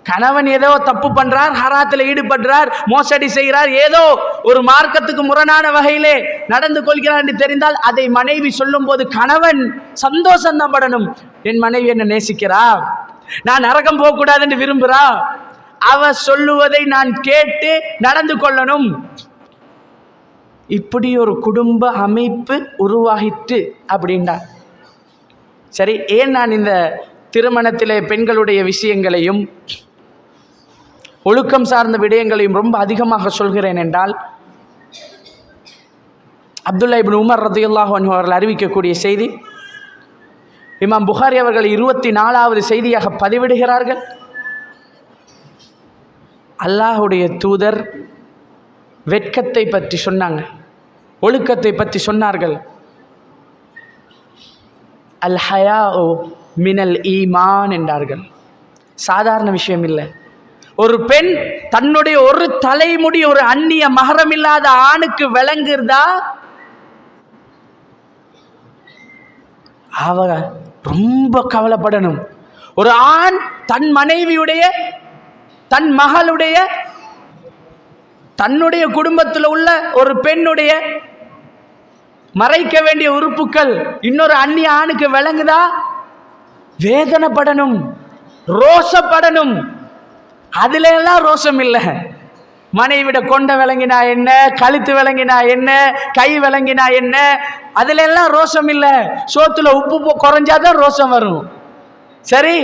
கணவன் ஏதோ தப்பு பண்றார், ஹராத்தில் ஈடுபடுறார், மோசடி செய்கிறார், ஏதோ ஒரு மார்க்கத்துக்கு முரணான வகையிலே நடந்து கொள்கிறார் என்று தெரிந்தால் அதை மனைவி சொல்லும் போது கணவன் சந்தோஷம் படணும். என் மனைவி என்ன நேசிக்கிறா, நான் நரகம் போகக்கூடாது என்று விரும்புகிறா, அவ சொல்லுவதை நான் கேட்டு நடந்து கொள்ளணும். இப்படி ஒரு குடும்ப அமைப்பு உருவாகிட்டு அப்படின்னா சரி. ஏன் நான் இந்த திருமணத்திலே பெண்களுடைய விஷயங்களையும் ஒழுக்கம் சார்ந்த விடயங்களையும் ரொம்ப அதிகமாக சொல்கிறேன் என்றால், அப்துல்லா இப்னு உமர் ரலியல்லாஹு அன்ஹு அவர்கள் அறிவிக்கக்கூடிய செய்தி, இமாம் புகாரி அவர்கள் 24வது செய்தியாக பதிவிடுகிறார்கள். அல்லாஹுடைய தூதர் வெட்கத்தை பற்றி சொன்னாங்க, ஒழுக்கத்தை பற்றி சொன்னார்கள். அல் ஹயாஉ மினல் ஈமான் என்றார்கள். சாதாரண விஷயம் இல்லை. ஒரு பெண் தன்னுடைய ஒரு தலைமுடி ஒரு அந்நிய மகரம் இல்லாத ஆணுக்கு விளங்குறதா, அவ ரொம்ப கவலைப்படணும். ஒரு ஆண் தன் மனைவியுடைய தன் மகளுடைய தன்னுடைய குடும்பத்தில் உள்ள ஒரு பெண்ணுடைய மறைக்க வேண்டிய உறுப்புகள் இன்னொரு அந்நிய ஆணுக்கு விளங்குதா? வேதனைப்படணும், ரோஷப்படணும். அதுல எல்லாம் ரோஷம் இல்லை. மனைவிட கொண்ட விளங்கினா என்ன, கழுத்து விளங்கினா என்ன, கை விளங்கினா என்ன, அதுல எல்லாம் ரோஷம் இல்லை. சோத்துல உப்பு குறைஞ்சாதான் ரோஷம் வரும். சரி,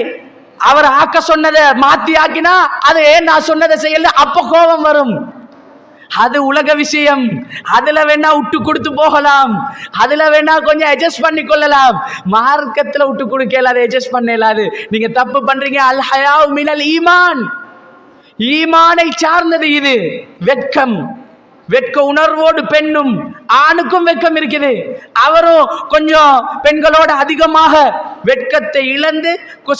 அவர் ஆக்க சொன்னதை மாத்தி ஆக்கினா அது ஏன் நான் சொன்னதை செய்யல, அப்ப கோபம் வரும். அது உலக விஷயம். அதுல வேணா விட்டு கொடுத்து போகலாம், அதுல வேணா கொஞ்சம் அட்ஜஸ்ட் பண்ணி கொள்ளலாம். மார்க்கத்துல விட்டு கொடுக்க அதை அட்ஜஸ்ட் பண்ண இயலாது. நீங்க தப்பு பண்றீங்க. அல் ஹயாஉ மினல் ஈமான், ஈமானை சார்ந்தது இது. வெட்கம், வெட்க உணர்வோடு பெண்ணும் ஆணுக்கும் வெட்கம் இருக்குது. அவரும் கொஞ்சம் பெண்களோட அதிகமாக வெட்கத்தை இழந்து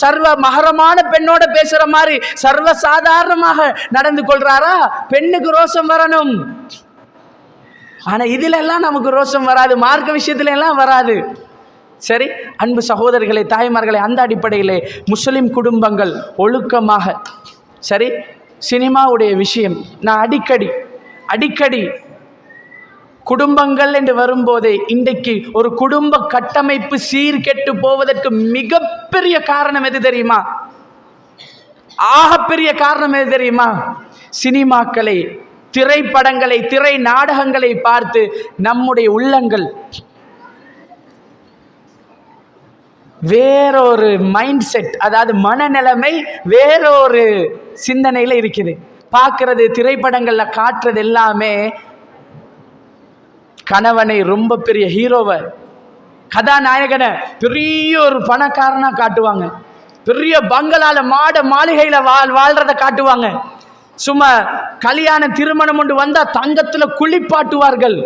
சர்வ மகரமான பெண்ணோட பேசுற மாதிரி சர்வ சாதாரணமாக நடந்து கொள்றாரா? பெண்ணுக்கு ரோஷம் வரணும். ஆனா இதுல எல்லாம் நமக்கு ரோஷம் வராது, மார்க்க விஷயத்துல எல்லாம் வராது. சரி, அன்பு சகோதரர்களே, தாய்மார்களே, அந்த அடிப்படையிலே முஸ்லிம் குடும்பங்கள் ஒழுக்கமாக, சரி, சினிமாவுடைய விஷயம் நான் அடிக்கடி குடும்பங்கள் என்று வரும்போதே இன்றைக்கு ஒரு குடும்ப கட்டமைப்பு சீர்கெட்டு போவதற்கு மிகப்பெரிய காரணம் எது தெரியுமா? ஆகப்பெரிய காரணம் எது தெரியுமா? சினிமாக்களை, திரைப்படங்களை, திரை நாடகங்களை பார்த்து நம்முடைய உள்ளங்கள் வேறொரு மைண்ட் செட், அதாவது மனநிலைமை வேறொரு சிந்தனையில் இருக்குது. பார்க்கறது, திரைப்படங்கள்ல காட்டுறது எல்லாமே கணவனை ரொம்ப பெரிய ஹீரோவை, கதாநாயகனை பெரிய ஒரு பணக்காரனா காட்டுவாங்க, பெரிய பங்களால மாளிகையில வாழ்றத காட்டுவாங்க. சும்மா கல்யாண திருமணம் ஒன்று வந்தா தங்கத்துல குளிப்பாட்டுவார்கள்.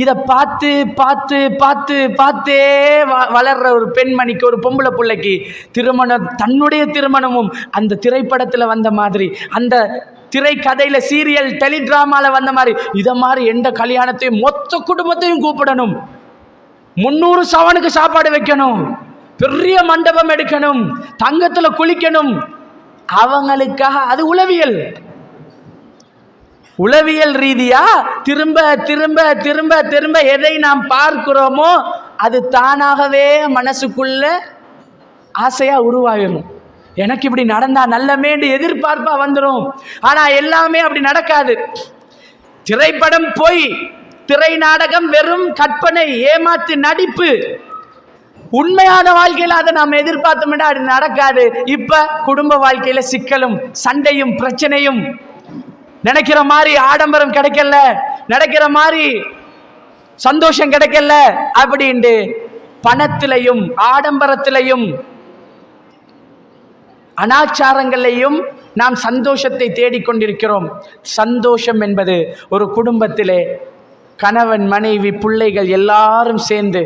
இதை பார்த்து பார்த்து பார்த்து பார்த்தே வளர்ற ஒரு பெண்மணிக்கு, ஒரு பொம்பளை பிள்ளைக்கு திருமணம், தன்னுடைய திருமணமும் அந்த திரைப்படத்தில் வந்த மாதிரி, அந்த திரைக்கதையில் சீரியல் டெலிட்ராமாவில் வந்த மாதிரி, இதை மாதிரி எந்த கல்யாணத்தையும் மொத்த குடும்பத்தையும் கூப்பிடணும், 300 சவனுக்கு சாப்பாடு வைக்கணும், பெரிய மண்டபம் எடுக்கணும், தங்கத்தில் குளிக்கணும். அவங்களுக்காக அது உளவியல் ரீதியா திரும்ப திரும்ப திரும்ப திரும்ப எதை நாம் பார்க்கிறோமோ அது தானாகவே மனசுக்குள்ள ஆசையா உருவாகிடும். எனக்கு இப்படி நடந்தா நல்லமேண்டு எதிர்பார்ப்பா வந்துடும். ஆனா எல்லாமே அப்படி நடக்காது. திரைப்படம் பொய், திரை நாடகம் வெறும் கற்பனை, ஏமாத்து நடிப்பு. உண்மையான வாழ்க்கையில அதை நாம் எதிர்பார்த்தோம்னா அது நடக்காது. இப்ப குடும்ப வாழ்க்கையில சிக்கலும் சண்டையும் பிரச்சனையும், நினைக்கிற மாதிரி ஆடம்பரம் கிடைக்கல, நினைக்கிற மாதிரி சந்தோஷம் கிடைக்கல அப்படின்ட்டு பணத்திலையும் ஆடம்பரத்திலையும் அனாச்சாரங்களையும் நாம் சந்தோஷத்தை தேடிக்கொண்டிருக்கிறோம். சந்தோஷம் என்பது ஒரு குடும்பத்திலே கணவன், மனைவி, பிள்ளைகள் எல்லாரும் சேர்ந்து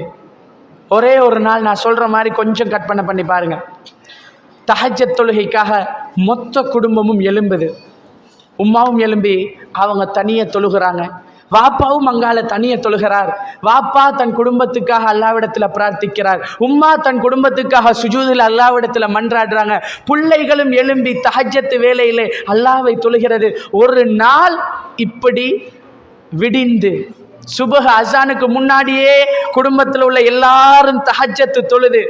ஒரே ஒரு நாள், நான் சொல்ற மாதிரி கொஞ்சம் கற்பனை பண்ணி பாருங்க, தஹஜ்ஜத் தொழுகைக்காக மொத்த குடும்பமும் எழும்புது. உம்மாவும் எழும்பி அவங்க தனியை தொழுகிறாங்க, வாப்பாவும் அங்கால தனியை தொழுகிறார். வாப்பா தன் குடும்பத்துக்காக அல்லாவிடத்தில் பிரார்த்திக்கிறார், உம்மா தன் குடும்பத்துக்காக சுஜூதில் அல்லாவிடத்தில் மன்றாடுறாங்க. பிள்ளைகளும் எழும்பி தஹஜ்ஜத் வேளையிலே அல்லாவை தொழுகிறது. ஒரு நாள் இப்படி விடிந்து சுபஹ் அஸானுக்கு முன்னாடியே குடும்பத்தில் உள்ள எல்லாரும் தஹஜ்ஜத் தொழுது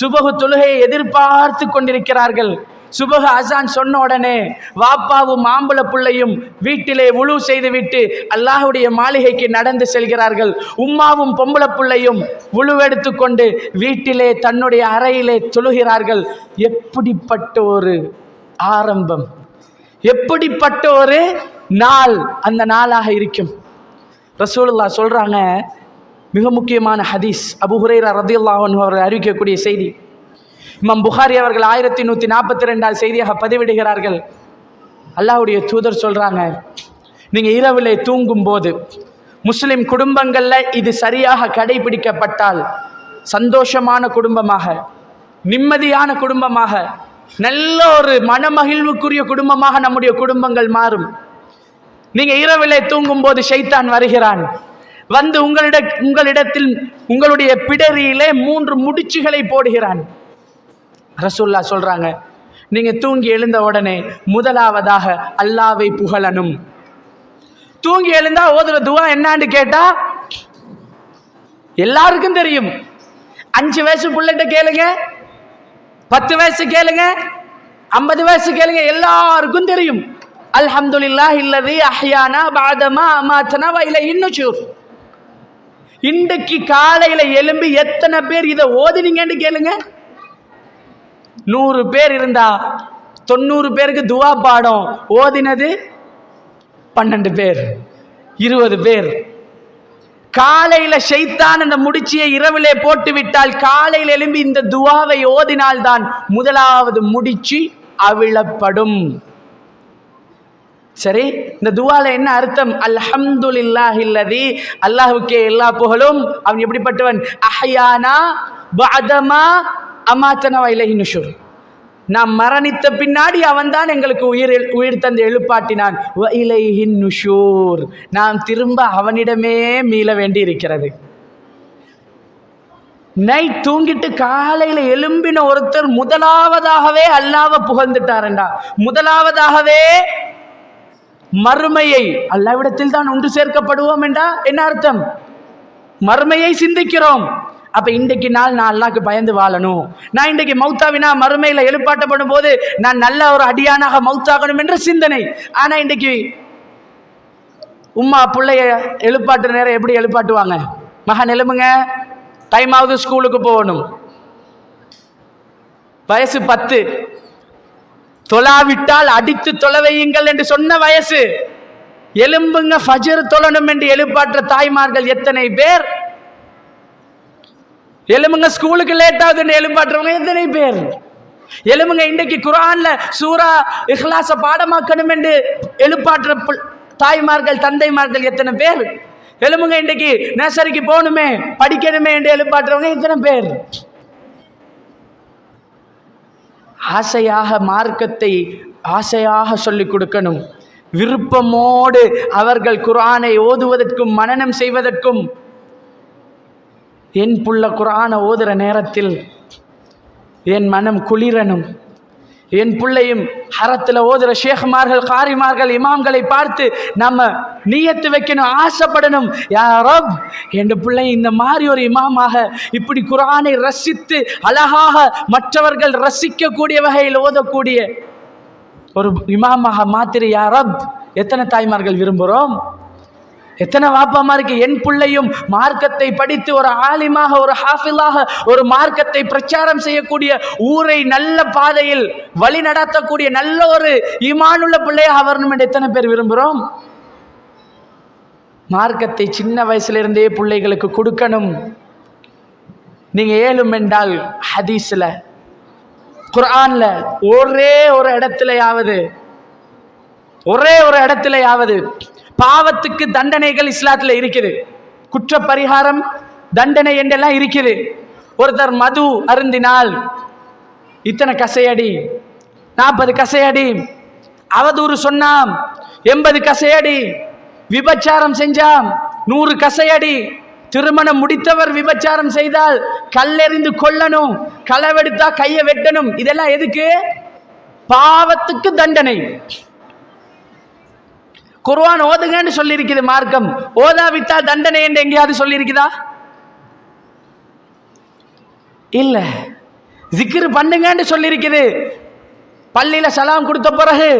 சுபஹ் தொழுகையை எதிர்பார்த்து கொண்டிருக்கிறார்கள். சுபஹ் அஸான் சொன்ன உடனே வாப்பாவும் ஆம்பள பிள்ளையும் வீட்டிலே வுளு செய்துவிட்டு அல்லாஹ்வுடைய மாளிகைக்கு நடந்து செல்கிறார்கள். உம்மாவும் பொம்பளை பிள்ளையும் வுளு எடுத்துக்கொண்டு வீட்டிலே தன்னுடைய அறையிலே தொழுகிறார்கள். எப்படிப்பட்ட ஒரு ஆரம்பம், எப்படிப்பட்ட ஒரு நாள் அந்த நாளாக இருக்கும். ரசூலுல்லாஹ் சொல்றாங்க, மிக முக்கியமான ஹதீஸ், அபூ ஹுரைரா ரலியல்லாஹு அன்ஹு அவர்கள் அறிவிக்கக்கூடிய செய்தி. இமாம் புகாரி அவர்கள் 1142 செய்தியாக பதிவிடுகிறார்கள். அல்லாஹ்வுடைய தூதர் சொல்றாங்க, நீங்க இரவிலே தூங்கும் போது முஸ்லிம் குடும்பங்கள்ல இது சரியாக கடைபிடிக்கப்பட்டால் சந்தோஷமான குடும்பமாக, நிம்மதியான குடும்பமாக, நல்ல ஒரு மனமகிழ்வுக்குரிய குடும்பமாக நம்முடைய குடும்பங்கள் மாறும். நீங்க இரவிலே தூங்கும் போது ஷைத்தான் வருகிறான், வந்து உங்களிடத்தில் உங்களுடைய பிடரியிலே 3 முடிச்சுகளை போடுகிறான். ரசூலுல்லாஹ் சொல்றாங்க, நீங்க தூங்கி எழுந்த உடனே முதலாவதாக அல்லாஹ்வை புகழணும். தூங்கி எழுந்தா ஓதுற துவா என்னான்னு கேட்டா எல்லாருக்கும் தெரியும். 5 வயசு பிள்ளைகிட்ட கேளுங்க, 10 வயசு கேளுங்க, 50 வயசு கேளுங்க, எல்லாருக்கும் தெரியும். அல்ஹம்துலில்லாஹி அல்லதி அஹ்யானா பஅதமா அமாத்தனா வ இலைஹின் நுஷூர். இன்றைக்கு காலையில எழும்பி எத்தனை பேர் இதை ஓதினீங்கன்னு கேளுங்க. 100 பேர் இருந்தா 90 பேருக்கு துவா பாடம் ஓதினது 12 பேர், 20 பேர். காலையில ஷைத்தான் அந்த முடிச்சியை இரவிலே போட்டு விட்டால் காலையில் எழும்பி இந்த துவாவை ஓதினால்தான் முதலாவது முடிச்சு அவிழப்படும். சரி, இந்த துவால என்ன அர்த்தம்? அல்ஹம்துலில்லாஹி அல்லதி, அல்லாஹ்வுக்கே எல்லா புகழும், அவன் எப்படிப்பட்டவன்? அஹ்யானா பஅதமா அமாத்தனா வ இலைஹி நுஷூர். நாம் மரணித்த பின்னாடி அவன் தான் எங்களுக்கு உயிர் தந்து எழுப்பாட்டினான். வ இலைஹி நுஷூர், நாம் திரும்ப அவனிடமே மீள வேண்டி இருக்கிறது. நைட் தூங்கிட்டு காலையில எழும்பின ஒருத்தர் முதலாவதாகவே அல்லாஹ்வை புகழ்ந்துட்டாரண்டா, முதலாவதாகவே மறுமையை அல்லாஹ்விடத்தில் தான் ஒன்று சேர்க்கப்படுவோம் என்றா என்ன அர்த்தம்? மறுமையை சிந்திக்கிறோம். அப்ப இன்றைக்கு நாள் நான் அல்லாஹ்க்கு பயந்து வாழணும். நான் இன்றைக்கு மௌத்தாவினா மறுமையில எழுப்பாட்டப்படும் போது நான் நல்ல ஒரு அடியானாக மௌத்தாகணும் என்ற சிந்தனை. ஆனா இன்றைக்கு உம்மா பிள்ளைய எழுப்பாட்டுற நேரம் எப்படி எழுப்பாட்டுவாங்க? மகன் எழுமுங்க, டைம் ஆகுது, ஸ்கூலுக்கு போகணும். வயசு 10, தொழாவிட்டால் அடித்து தொலைவையுங்கள் என்று சொன்ன வயசு. எலும்புங்க ஃபஜ்ர் தொழணும் என்று எழுப்பாற்ற தாய்மார்கள் எத்தனை பேர்? எலும்புங்க ஸ்கூலுக்கு லேட் ஆகுதுன்னு எழுப்பாற்றவங்க எத்தனை பேர்? எலும்புங்க இன்றைக்கு குர்ஆன்ல சூரா இஹ்லாஸ பாடமாக்கணும் என்று எழுப்பாற்ற தாய்மார்கள் தந்தைமார்கள் எத்தனை பேர்? எலும்புங்க இன்றைக்கு நர்சரிக்கு போகணுமே படிக்கணுமே என்று எழுப்பாற்றவங்க எத்தனை பேர்? ஆசையாக மார்க்கத்தை ஆசையாக சொல்லிக் கொடுக்கணும். விருப்பமோடு அவர்கள் குர்ஆனை ஓதுவதற்கும் மனனம் செய்வதற்கும். என் புள்ள குர்ஆனை ஓதுற நேரத்தில் என் மனம் குளிரணும். என் பிள்ளையும் ஹரத்தில் ஓதுற ஷேக்மார்கள், காரிமார்கள், இமாம்களை பார்த்து நம்ம நியத்து வைக்கணும், ஆசைப்படணும். யா ரப், என் பிள்ளை இந்த மாதிரி ஒரு இமாமாக இப்படி குர்ஆனை ரசித்து அழகாக மற்றவர்கள் ரசிக்கக்கூடிய வகையில் ஓதக்கூடிய ஒரு இமாமாக மாத்திரை யா ரப். எத்தனை தாய்மார்கள் விரும்புகிறோம்? எத்தனை வாப்பாமாருக்கு என் பிள்ளையும் மார்க்கத்தை படித்து ஒரு ஆலிமாக, ஒரு ஹாஃபிலாக, ஒரு மார்க்கத்தை பிரச்சாரம் செய்யக்கூடிய, ஊரை நல்ல பாதையில் வழி நடத்தக்கூடிய நல்ல ஒரு ஈமானுள்ள பிள்ளையாக வரணும் என்று எத்தனை பேர் விரும்புகிறோம்? மார்க்கத்தை சின்ன வயசுலேருந்தே பிள்ளைகளுக்கு கொடுக்கணும். நீங்க ஏழும் என்றால் ஹதீஸ்ல, குர்ஆன்ல ஒரே ஒரு இடத்துலயாவது பாவத்துக்கு தண்டனைகள் இஸ்லாத்தில் இருக்குது. குற்ற பரிகாரம் தண்டனை என்றெல்லாம் இருக்குது. ஒருத்தர் மது அருந்தினால் இத்தனை கசையடி, 40 கசையடி, அவதூறு சொன்னாம் 80 கசையடி, விபச்சாரம் செஞ்சாம் 100 கசையடி, திருமணம் முடித்தவர் விபச்சாரம் செய்தால் கல்லெறிந்து கொல்லணும், களவெடுத்தா கையை வெட்டணும். இதெல்லாம் எதுக்கு? பாவத்துக்கு தண்டனை. குர்ஆன் ஓதுங்கன்னு சொல்லி இருக்குது மார்க்கம். ஓதாவிட்டால் தண்டனை என்று எங்கேயாவது சொல்லி இருக்குதா? இல்ல. ஜிக்ர் பண்ணுங்கன்னு சொல்லி இருக்குது. பள்ளியில சலாம் கொடுத்த பிறகு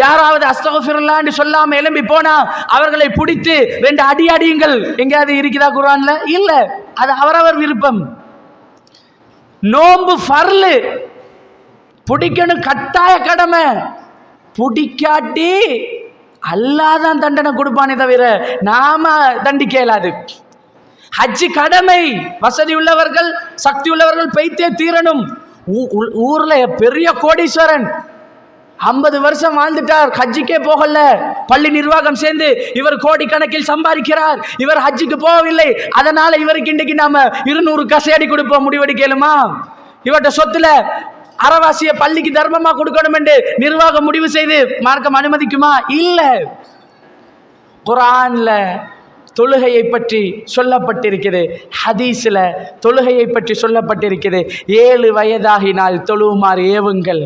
யாராவது அஸ்தக்ஃபிருல்லாஹ்னு சொல்லாம எழும்பி போனா அவர்களை பிடித்து 2 அடி அடியுங்கள் எங்கேயாவது இருக்குதா குர்ஆன்ல? இல்ல. அது அவரவர் விருப்பம். நோன்பு ஃபர்லு, பிடிக்கணும், கட்டாய கடமை. பிடிக்காட்டி அல்லாஹ் தான் தண்டனை கொடுப்பானே தவிர நாம தண்டிக்க இயலாது. ஹஜ்ஜி கடமை, வசதி உள்ளவர்கள் சக்தி உள்ளவர்கள் பெய்தே தீரணும். ஊர்ல பெரிய கோடீஸ்வரன் 50 வருஷம் வாழ்ந்துட்டார், ஹஜ்ஜிக்கே போகல. பள்ளி நிர்வாகம் சேர்ந்து இவர் கோடிக்கணக்கில் சம்பாதிக்கிறார், இவர் ஹஜ்ஜிக்கு போகவில்லை. அதனால இவருக்கு இன்றைக்கு நாம 200 கசையடி கொடுப்போம், முடிவெடுக்கலுமா? இவர்கிட்ட சொத்துல அறவாசிய பள்ளிக்கு தர்மமா கொடுக்கணும் என்று நிர்வாகம் முடிவு செய்து மார்க்கம் அனுமதிக்குமா? இல்ல. குர்ஆன்ல தொழுகையை பற்றி சொல்லப்பட்டிருக்கிறது, ஹதீஸ்ல தொழுகையை பற்றி சொல்லப்பட்டிருக்கிறது. 7 வயதாகினால் தொழுமாறு ஏவுங்கள்.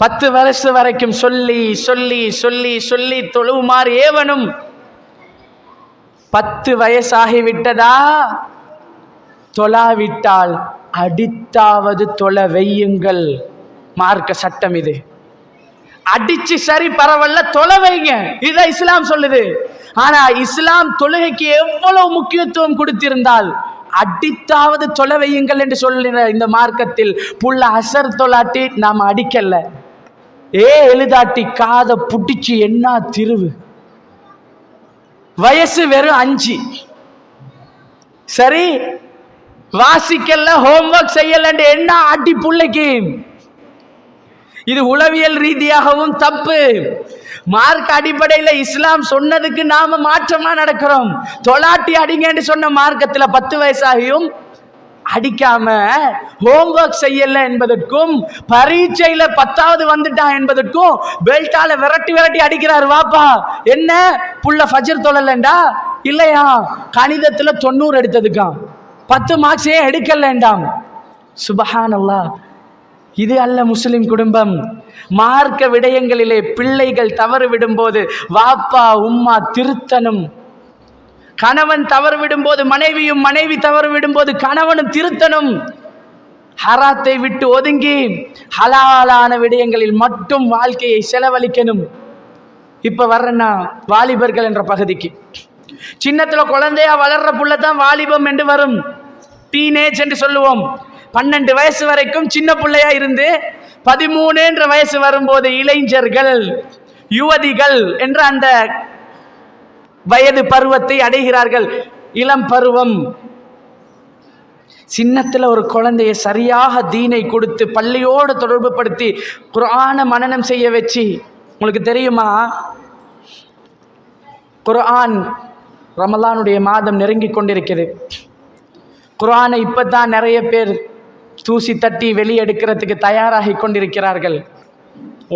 10 வருஷம் வரைக்கும் சொல்லி சொல்லி சொல்லி சொல்லி தொழுவுமாறு ஏவனும். 10 வயசாகிவிட்டதா, தொழாவிட்டால் அடித்தாவது தொலை வையுங்கள். மார்க்க சட்டம் இது. அடிச்சு சரி பரவாயில்ல, தொலை வைங்க, இதான் இஸ்லாம் சொல்லுது. ஆனா இஸ்லாம் தொழுகைக்கு எவ்வளவு முக்கியத்துவம் கொடுத்திருந்தால் அடித்தாவது தொலை வையுங்கள் என்று சொல்லுற இந்த மார்க்கத்தில் புள்ள அசர் தொலாட்டி நாம் அடிக்கல, எழுதாட்டி காதை புட்டிச்சு என்ன திருவு. வயசு வெறும் 5, சரி வாசிக்கல, ஹோம்வொர்க் செய்யல என்ன அடி புள்ளைக்கு. இது உளவியல் ரீதியாகவும் தப்பு. மார்க் அடிப்படையில் இஸ்லாம் சொன்னதுக்கு நாம மாற்றமா நடக்கிறோம். தொலாட்டி அடிங்கன்னு சொன்ன மார்க்கத்துல 10 வயசாகியும் அடிக்காம ஹோம்வொர்க் செய்யல என்பதற்கும், பரீட்சையில 10வது வந்துட்டான் என்பதற்கும் பெல்ட்டால விரட்டி விரட்டி அடிக்கிறார். வாப்பா என்ன புள்ள ஃபஜ்ர் தொழலண்டா, இல்லையா கணிதத்துல 90 எடுத்ததுக்காம் 10 மார்க்ஸே எடுக்கலண்டாம். சுபஹானல்லாஹ். இது அல்ல முஸ்லிம் குடும்பம். மார்க்க விடயங்களிலே பிள்ளைகள் தவறு விடும்போது வாப்பா உம்மா திருத்தனும். கணவன் தவறு விடும்போது மனைவியும், மனைவி தவறு விடும்போது கணவனும் திருத்தனும். ஹராத்தை விட்டு ஒதுங்கி ஹலாலான விடயங்களில் மட்டும் வாழ்க்கையை செலவழிக்கணும். இப்ப வர்றேன்னா வாலிபர்கள் என்ற பகுதிக்கு, சின்னத்துல குழந்தையா வளர்ற புள்ளதான் வாலிபம் என்று வரும். டீனேஜ் என்று சொல்லுவோம். 12 வயசு வரைக்கும் சின்ன பிள்ளையா இருந்து 13 என்ற வயசு வரும்போது இளைஞர்கள், யுவதிகள் என்ற அந்த வயது பருவத்தை அடைகிறார்கள். இளம் பருவம். சின்னத்துல ஒரு குழந்தைய சரியாக தீனை கொடுத்து பள்ளியோடு தொடர்பு படுத்தி குர்ஆன மனனம் செய்ய வச்சு, உங்களுக்கு தெரியுமா குர்ஆன் ரமலானுடைய மாதம் நெருங்கி கொண்டிருக்கிறது. குர்ஆனை இப்பதான் நிறைய பேர் தூசி தட்டி வெளியெடுக்கிறதுக்கு தயாராகி கொண்டிருக்கிறார்கள்.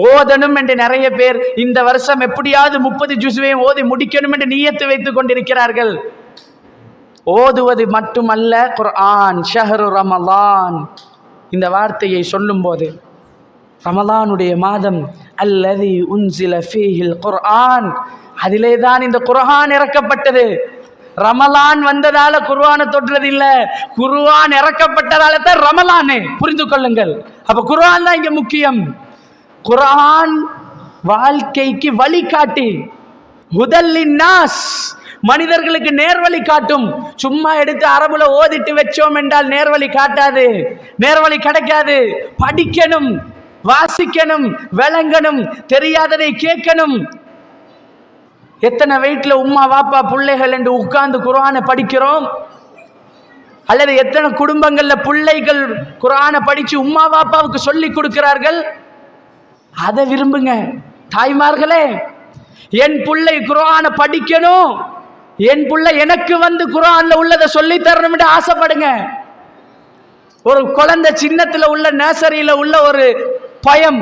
ஓதணும் என்று நிறைய பேர் இந்த வருஷம் எப்படியாவது 30 ஜுஸ்வையும் ஓதி முடிக்கணும் என்று நியத்து வைத்துக் கொண்டிருக்கிறார்கள். ஓதுவது மட்டுமல்ல, குர்ஆன் ஷஹ்ரு ரமலான் இந்த வார்த்தையை சொல்லும் போது, ரமலானுடைய மாதம் அல்லதி உன்சில ஃபீஹில் குர்ஆன், அதிலே தான் இந்த குர்ஆன் இறக்கப்பட்டது. ரமலான் வந்ததால குர்ஆனை தொடுறது இல்ல, குர்ஆன் இறக்கப்பட்டதால தான் ரமலானே. புரிந்து கொள்ளுங்கள். அப்ப குர்ஆன் தான் இங்க முக்கியம். குர்ஆன் வாழ்க்கைக்கு வழிகாட்டி, ஹுதல்லின் நாஸ், மனிதர்களுக்கு நேர்வழி காட்டும். சும்மா எடுத்து அரபுல ஓதிட்டு வச்சோம் என்றால் நேர்வழி காட்டாது, நேர்வழி கிடைக்காது. படிக்கணும், வாசிக்கணும், விளங்கணும், தெரியாததை கேட்கணும். எத்தனை வீட்டில் உம்மா வாப்பா பிள்ளைகள் என்று உட்கார்ந்து குர்ஆனை படிக்கிறோம்? அல்லது எத்தனை குடும்பங்கள்ல பிள்ளைகள் குர்ஆனை படிச்சு உம்மா வாப்பாவுக்கு சொல்லி கொடுக்கிறார்கள்? அதை விரும்புங்க தாய்மார்களே. என் பிள்ளை குர்ஆனை படிக்கணும், என் பிள்ளை எனக்கு வந்து குர்ஆன்ல உள்ளதை சொல்லி தரணும் என்று ஆசைப்படுங்க. ஒரு குழந்தை சின்னத்துல உள்ள நர்சரியில உள்ள ஒரு பயம்,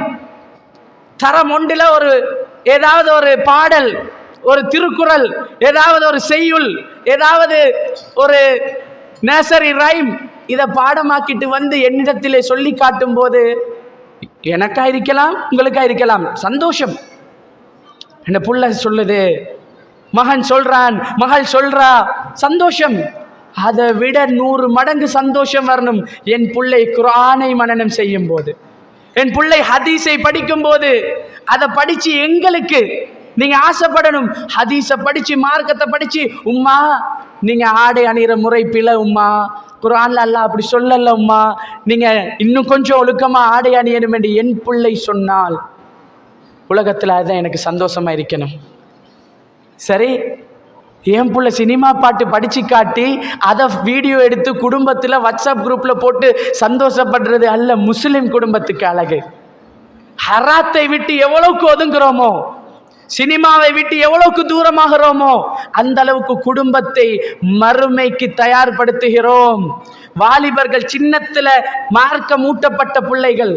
தரம் ஒன்றில் ஒரு ஏதாவது ஒரு பாடல், ஒரு திருக்குறள், ஏதாவது ஒரு செய்யுள், ஏதாவது ஒரு நர்சரி ரைம், இதை பாடமாக்கிட்டு வந்து என்னிடத்திலே சொல்லி காட்டும் போது எனக்கா இருக்கலாம், உங்களுக்கா இருக்கலாம், சந்தோஷம். என்ன புள்ள சொல்லுது, மகன் சொல்றான், மகள் சொல்றா, சந்தோஷம். அதை விட 100 மடங்கு சந்தோஷம் வரணும் என் பிள்ளை குர்ஆனை மனனம் செய்யும் போது, என் பிள்ளை ஹதீஸை படிக்கும் போது. அதை படிச்சு எங்களுக்கு நீங்க ஆசைப்படணும். ஹதீஸை படிச்சு, மார்க்கத்தை படிச்சு, உம்மா நீங்க ஆடை அணிகிற முறை பிழை உம்மா, குர்ஆன்ல அல்லாஹ் அப்படி சொல்லல உம்மா, நீங்க இன்னும் கொஞ்சம் ஒழுக்கமா ஆடை அணியணும் என்று என் பிள்ளை சொன்னால் உலகத்தில் அதுதான் எனக்கு சந்தோஷமா இருக்கணும். சரி, என் பிள்ளை சினிமா பாட்டு படிச்சு காட்டி அதை வீடியோ எடுத்து குடும்பத்தில் வாட்ஸ்அப் குரூப்ல போட்டு சந்தோஷப்படுறது அல்ல முஸ்லிம் குடும்பத்துக்கு அழகு. ஹராத்தை விட்டு எவ்வளவுக்கு ஒதுங்குறோமோ, சினிமாவை விட்டு எவ்வளவுக்கு தூரமாகிறோமோ அந்த அளவுக்கு குடும்பத்தை மறுமைக்கு தயார்படுத்துகிறோம். வாலிபர்கள் சின்னத்துல மார்க்க மூட்டப்பட்ட பிள்ளைகள்,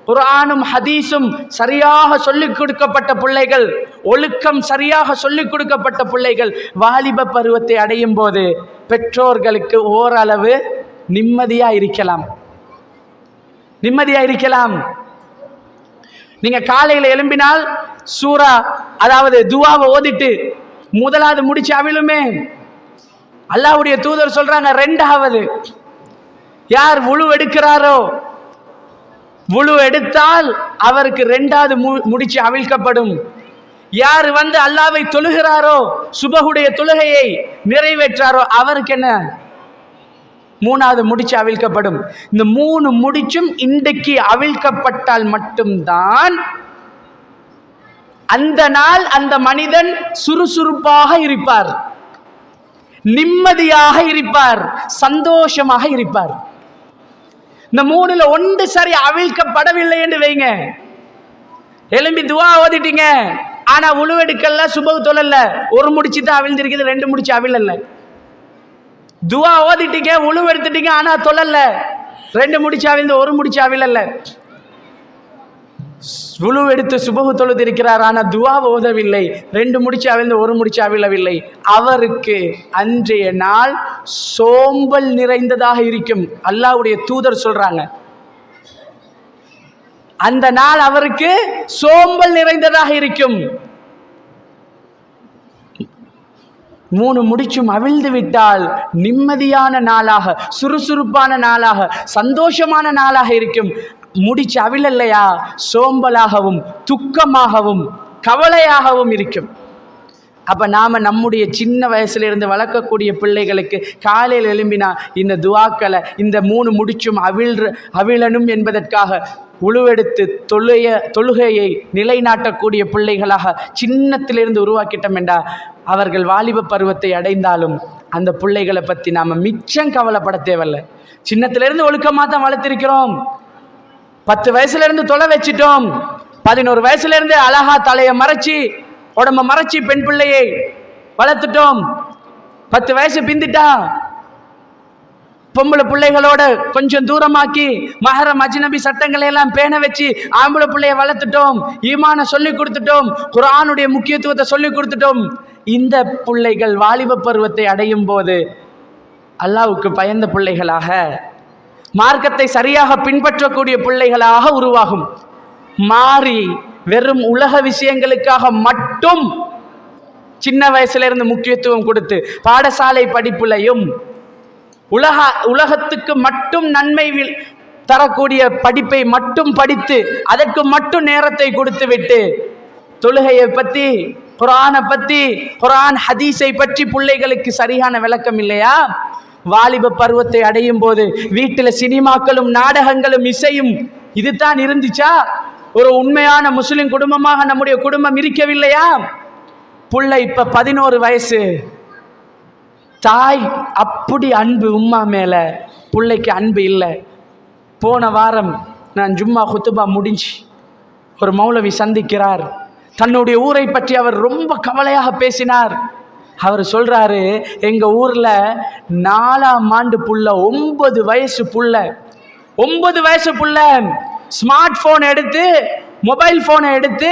குர்ஆனும் ஹதீஸும் சரியாக சொல்லிக் கொடுக்கப்பட்ட பிள்ளைகள், ஒழுக்கம் சரியாக சொல்லிக் கொடுக்கப்பட்ட பிள்ளைகள் வாலிப பருவத்தை அடையும் போது பெற்றோர்களுக்கு ஓரளவு நிம்மதியா இருக்கலாம், நிம்மதியா இருக்கலாம். நீங்க காலையில எழும்பினால் சூரா அதாவது துவாவை ஓதிட்டு முதலாவது முடிச்சு அவிழுமே. அல்லாஹ்வுடைய தூதர் சொல்றாங்க, ரெண்டாவது யார் வுளு எடுக்கிறாரோ, வுளு எடுத்தால் அவருக்கு ரெண்டாவது முடிச்சு அவிழ்க்கப்படும். யார் அல்லாஹ்வை தொழுகிறாரோ, சுபஹுடைய தொழுகையை நிறைவேற்றாரோ, அவருக்கு என்ன மூணாவது முடிச்சு அவிழ்க்கப்படும். இந்த 3 முடிச்சும் இன்றைக்கு அவிழ்க்கப்பட்டால் மட்டும்தான் அந்த நாள் அந்த மனிதன் சுறுசுறுப்பாக இருப்பார், நிம்மதியாக இருப்பார், சந்தோஷமாக இருப்பார். இந்த 3ல ஒன்று சரி அவிழ்க்கப்படவில்லை என்று வைங்க, எழும்பி துவா ஓதிட்டீங்க, ஆனா உழுவெடுக்கல, சுபஹ் தொழல, ஒரு முடிச்சு தான் அவிழ்ந்திருக்குது, 2 முடிச்சு அவிழல. துவா ஓதிட்டீங்க, உழுவு எடுத்துட்டீங்க, ஆனா தொழல, 2 முடிச்சு அவிழ்ந்து, ஒரு முடிச்சு அவிழல. உழுவு எடுத்து சுபஹ் தொழுது இருக்கிறார், ஆனா துவா ஓதவில்லை, 2 முடிச்சு அவிழ்ந்து, ஒரு முடிச்சு அவிழவில்லை. அவருக்கு அன்றைய நாள் சோம்பல் நிறைந்ததாக இருக்கும். அல்லாஹ்வுடைய தூதர் சொல்றாங்க, அந்த நாள் அவருக்கு சோம்பல் நிறைந்ததாக இருக்கும். 3 முடிச்சும் அவிழ்ந்து விட்டால் நிம்மதியான நாளாக, சுறுசுறுப்பான நாளாக, சந்தோஷமான நாளாக இருக்கும். முடிச்சு அவிழலையா, சோம்பலாகவும் துக்கமாகவும் கவலையாகவும் இருக்கும். அப்ப நாம நம்முடைய சின்ன வயசுல இருந்து வளர்க்கக்கூடிய பிள்ளைகளுக்கு காலையில் எழும்பினா இந்த துவாக்களை, இந்த 3 முடிச்சும் அவிழனும் என்பதற்காக உழுவெடுத்து தொழுகையை நிலைநாட்டக்கூடிய பிள்ளைகளாக சின்னத்திலிருந்து உருவாக்கிட்டோம் என்றா, அவர்கள் வாலிப பருவத்தை அடைந்தாலும் அந்த பிள்ளைகளை பற்றி நாம் மிச்சம் கவலைப்பட தேவையில்லை. சின்னத்திலிருந்து ஒழுக்கமாக தான் வளர்த்திருக்கிறோம். 10 வயசுலேருந்து தொலை வச்சிட்டோம், 11 வயசுலேருந்து அழகா தலையை மறைச்சி உடம்ப மறைச்சி பெண் பிள்ளையை வளர்த்துட்டோம். 10 வயசு பிந்திட்டா பொம்பளை பிள்ளைகளோட கொஞ்சம் தூரமாக்கி மஹரம் அஜ்னபி சட்டங்களை எல்லாம் பேண வச்சு ஆம்பளை பிள்ளைய வளர்த்துட்டோம், ஈமான சொல்லி கொடுத்துட்டோம், குர்ஆனுடைய முக்கியத்துவத்தை சொல்லி கொடுத்துட்டோம். இந்த பிள்ளைகள் வாலிப பருவத்தை அடையும் போது அல்லாஹ்வுக்கு பயந்த பிள்ளைகளாக, மார்க்கத்தை சரியாக பின்பற்றக்கூடிய பிள்ளைகளாக உருவாகும். மாறி வெறும் உலக விஷயங்களுக்காக மட்டும் சின்ன வயசுல இருந்து முக்கியத்துவம் கொடுத்து பாடசாலை படிப்புலையும் உலகத்துக்கு மட்டும் நன்மை தரக்கூடிய படிப்பை மட்டும் படித்து அதற்கு மட்டும் நேரத்தை கொடுத்து விட்டு தொழுகையை பற்றி, குர்ஆனை பற்றி, குர்ஆன் ஹதீஸை பற்றி பிள்ளைகளுக்கு சரியான விளக்கம் இல்லையா? வாலிப பருவத்தை அடையும் போது வீட்டில் சினிமாக்களும் நாடகங்களும் இசையும் இதுதான் இருந்துச்சா? ஒரு உண்மையான முஸ்லிம் குடும்பமாக நம்முடைய குடும்பம் இருக்கவில்லையா? புள்ள இப்ப 11 வயசு, தாய் அப்படி அன்பு உம்மா மேல, பிள்ளைக்கு அன்பு இல்லை. போன வாரம் நான் ஜும்மா குத்துபா முடிஞ்சு ஒரு மௌலவி சந்திக்கிறார். தன்னுடைய ஊரை பற்றி அவர் ரொம்ப கவலையாக பேசினார். அவர் சொல்றாரு, எங்க ஊர்ல 4ஆம் ஆண்டு புள்ள, 9 வயசு புள்ள, 9 வயசு புள்ள ஸ்மார்ட் போன் எடுத்து, மொபைல் போனை எடுத்து,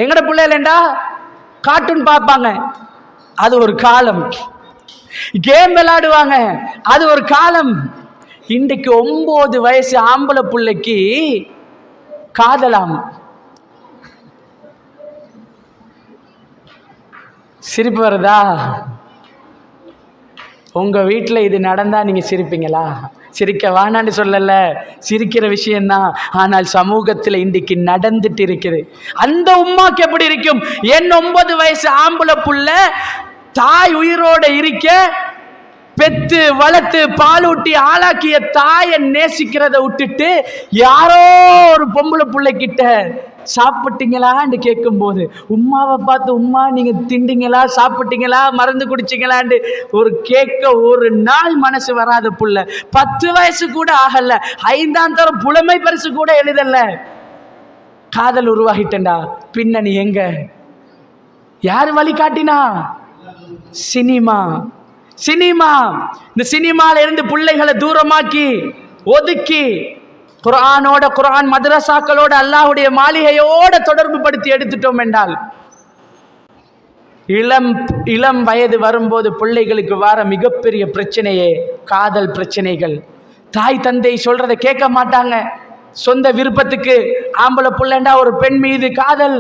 எங்கட பிள்ளைகளா கார்ட்டூன் பார்ப்பாங்க, அது ஒரு காலம். கேம் விளையாடுவாங்க, அது ஒரு காலம். இன்றைக்கு 9 வயசு ஆம்பளை பிள்ளைக்கு காதலாம். சிரிப்பு வருதா? உங்க வீட்டில் இது நடந்தா நீங்க சிரிப்பீங்களா? சிரிக்க வேணான்னு சொல்லல, சிரிக்கிற விஷயம்தான். ஆனால் சமூகத்தில் இன்றைக்கு நடந்துட்டு இருக்குது. அந்த உம்மாக்கு எப்படி இருக்கும்? என் 9 வயசு ஆம்பளை புள்ள தாய் உயிரோட இருக்க, பெத்து வளர்த்து பாலூட்டி ஆளாக்கிய தாயை நேசிக்கிறத விட்டுட்டு யாரோ ஒரு பொம்பளை பிள்ளைகிட்ட சாப்பிட்டீங்களான்னு கேட்கும்போது உம்மாவை பார்த்து, உம்மா நீங்க திண்டீங்களா, சாப்பிட்டீங்களா, மருந்து குடிச்சிங்களான்னு ஒரு கேட்க ஒரு நாள் மனசு வராத புள்ள. 10 வயசு கூட ஆகல, 5ஆம் தரம் புலமை பரிசு கூட எழுதல, காதல் உருவாகிட்டா. பின்னணி எங்க? யாரு வழி காட்டினா? சினிமா. சினிமா. இந்த சினிமால இருந்து பிள்ளைகளை தூரமாக்கி ஒதுக்கி குர்ஆனோட, குர்ஆன் மதரசாக்களோட, அல்லாஹ்வுடைய மாளிகையோட தொடர்பு படுத்தி எடுத்துட்டோம் என்றால், இளம் வயது வரும்போது பிள்ளைகளுக்கு வர மிகப்பெரிய பிரச்சனையே காதல் பிரச்சனைகள். தாய் தந்தை சொல்றதை கேட்க மாட்டாங்க, சொந்த விருப்பத்துக்கு ஆம்பளை புள்ளண்டா ஒரு பெண் மீது காதல்,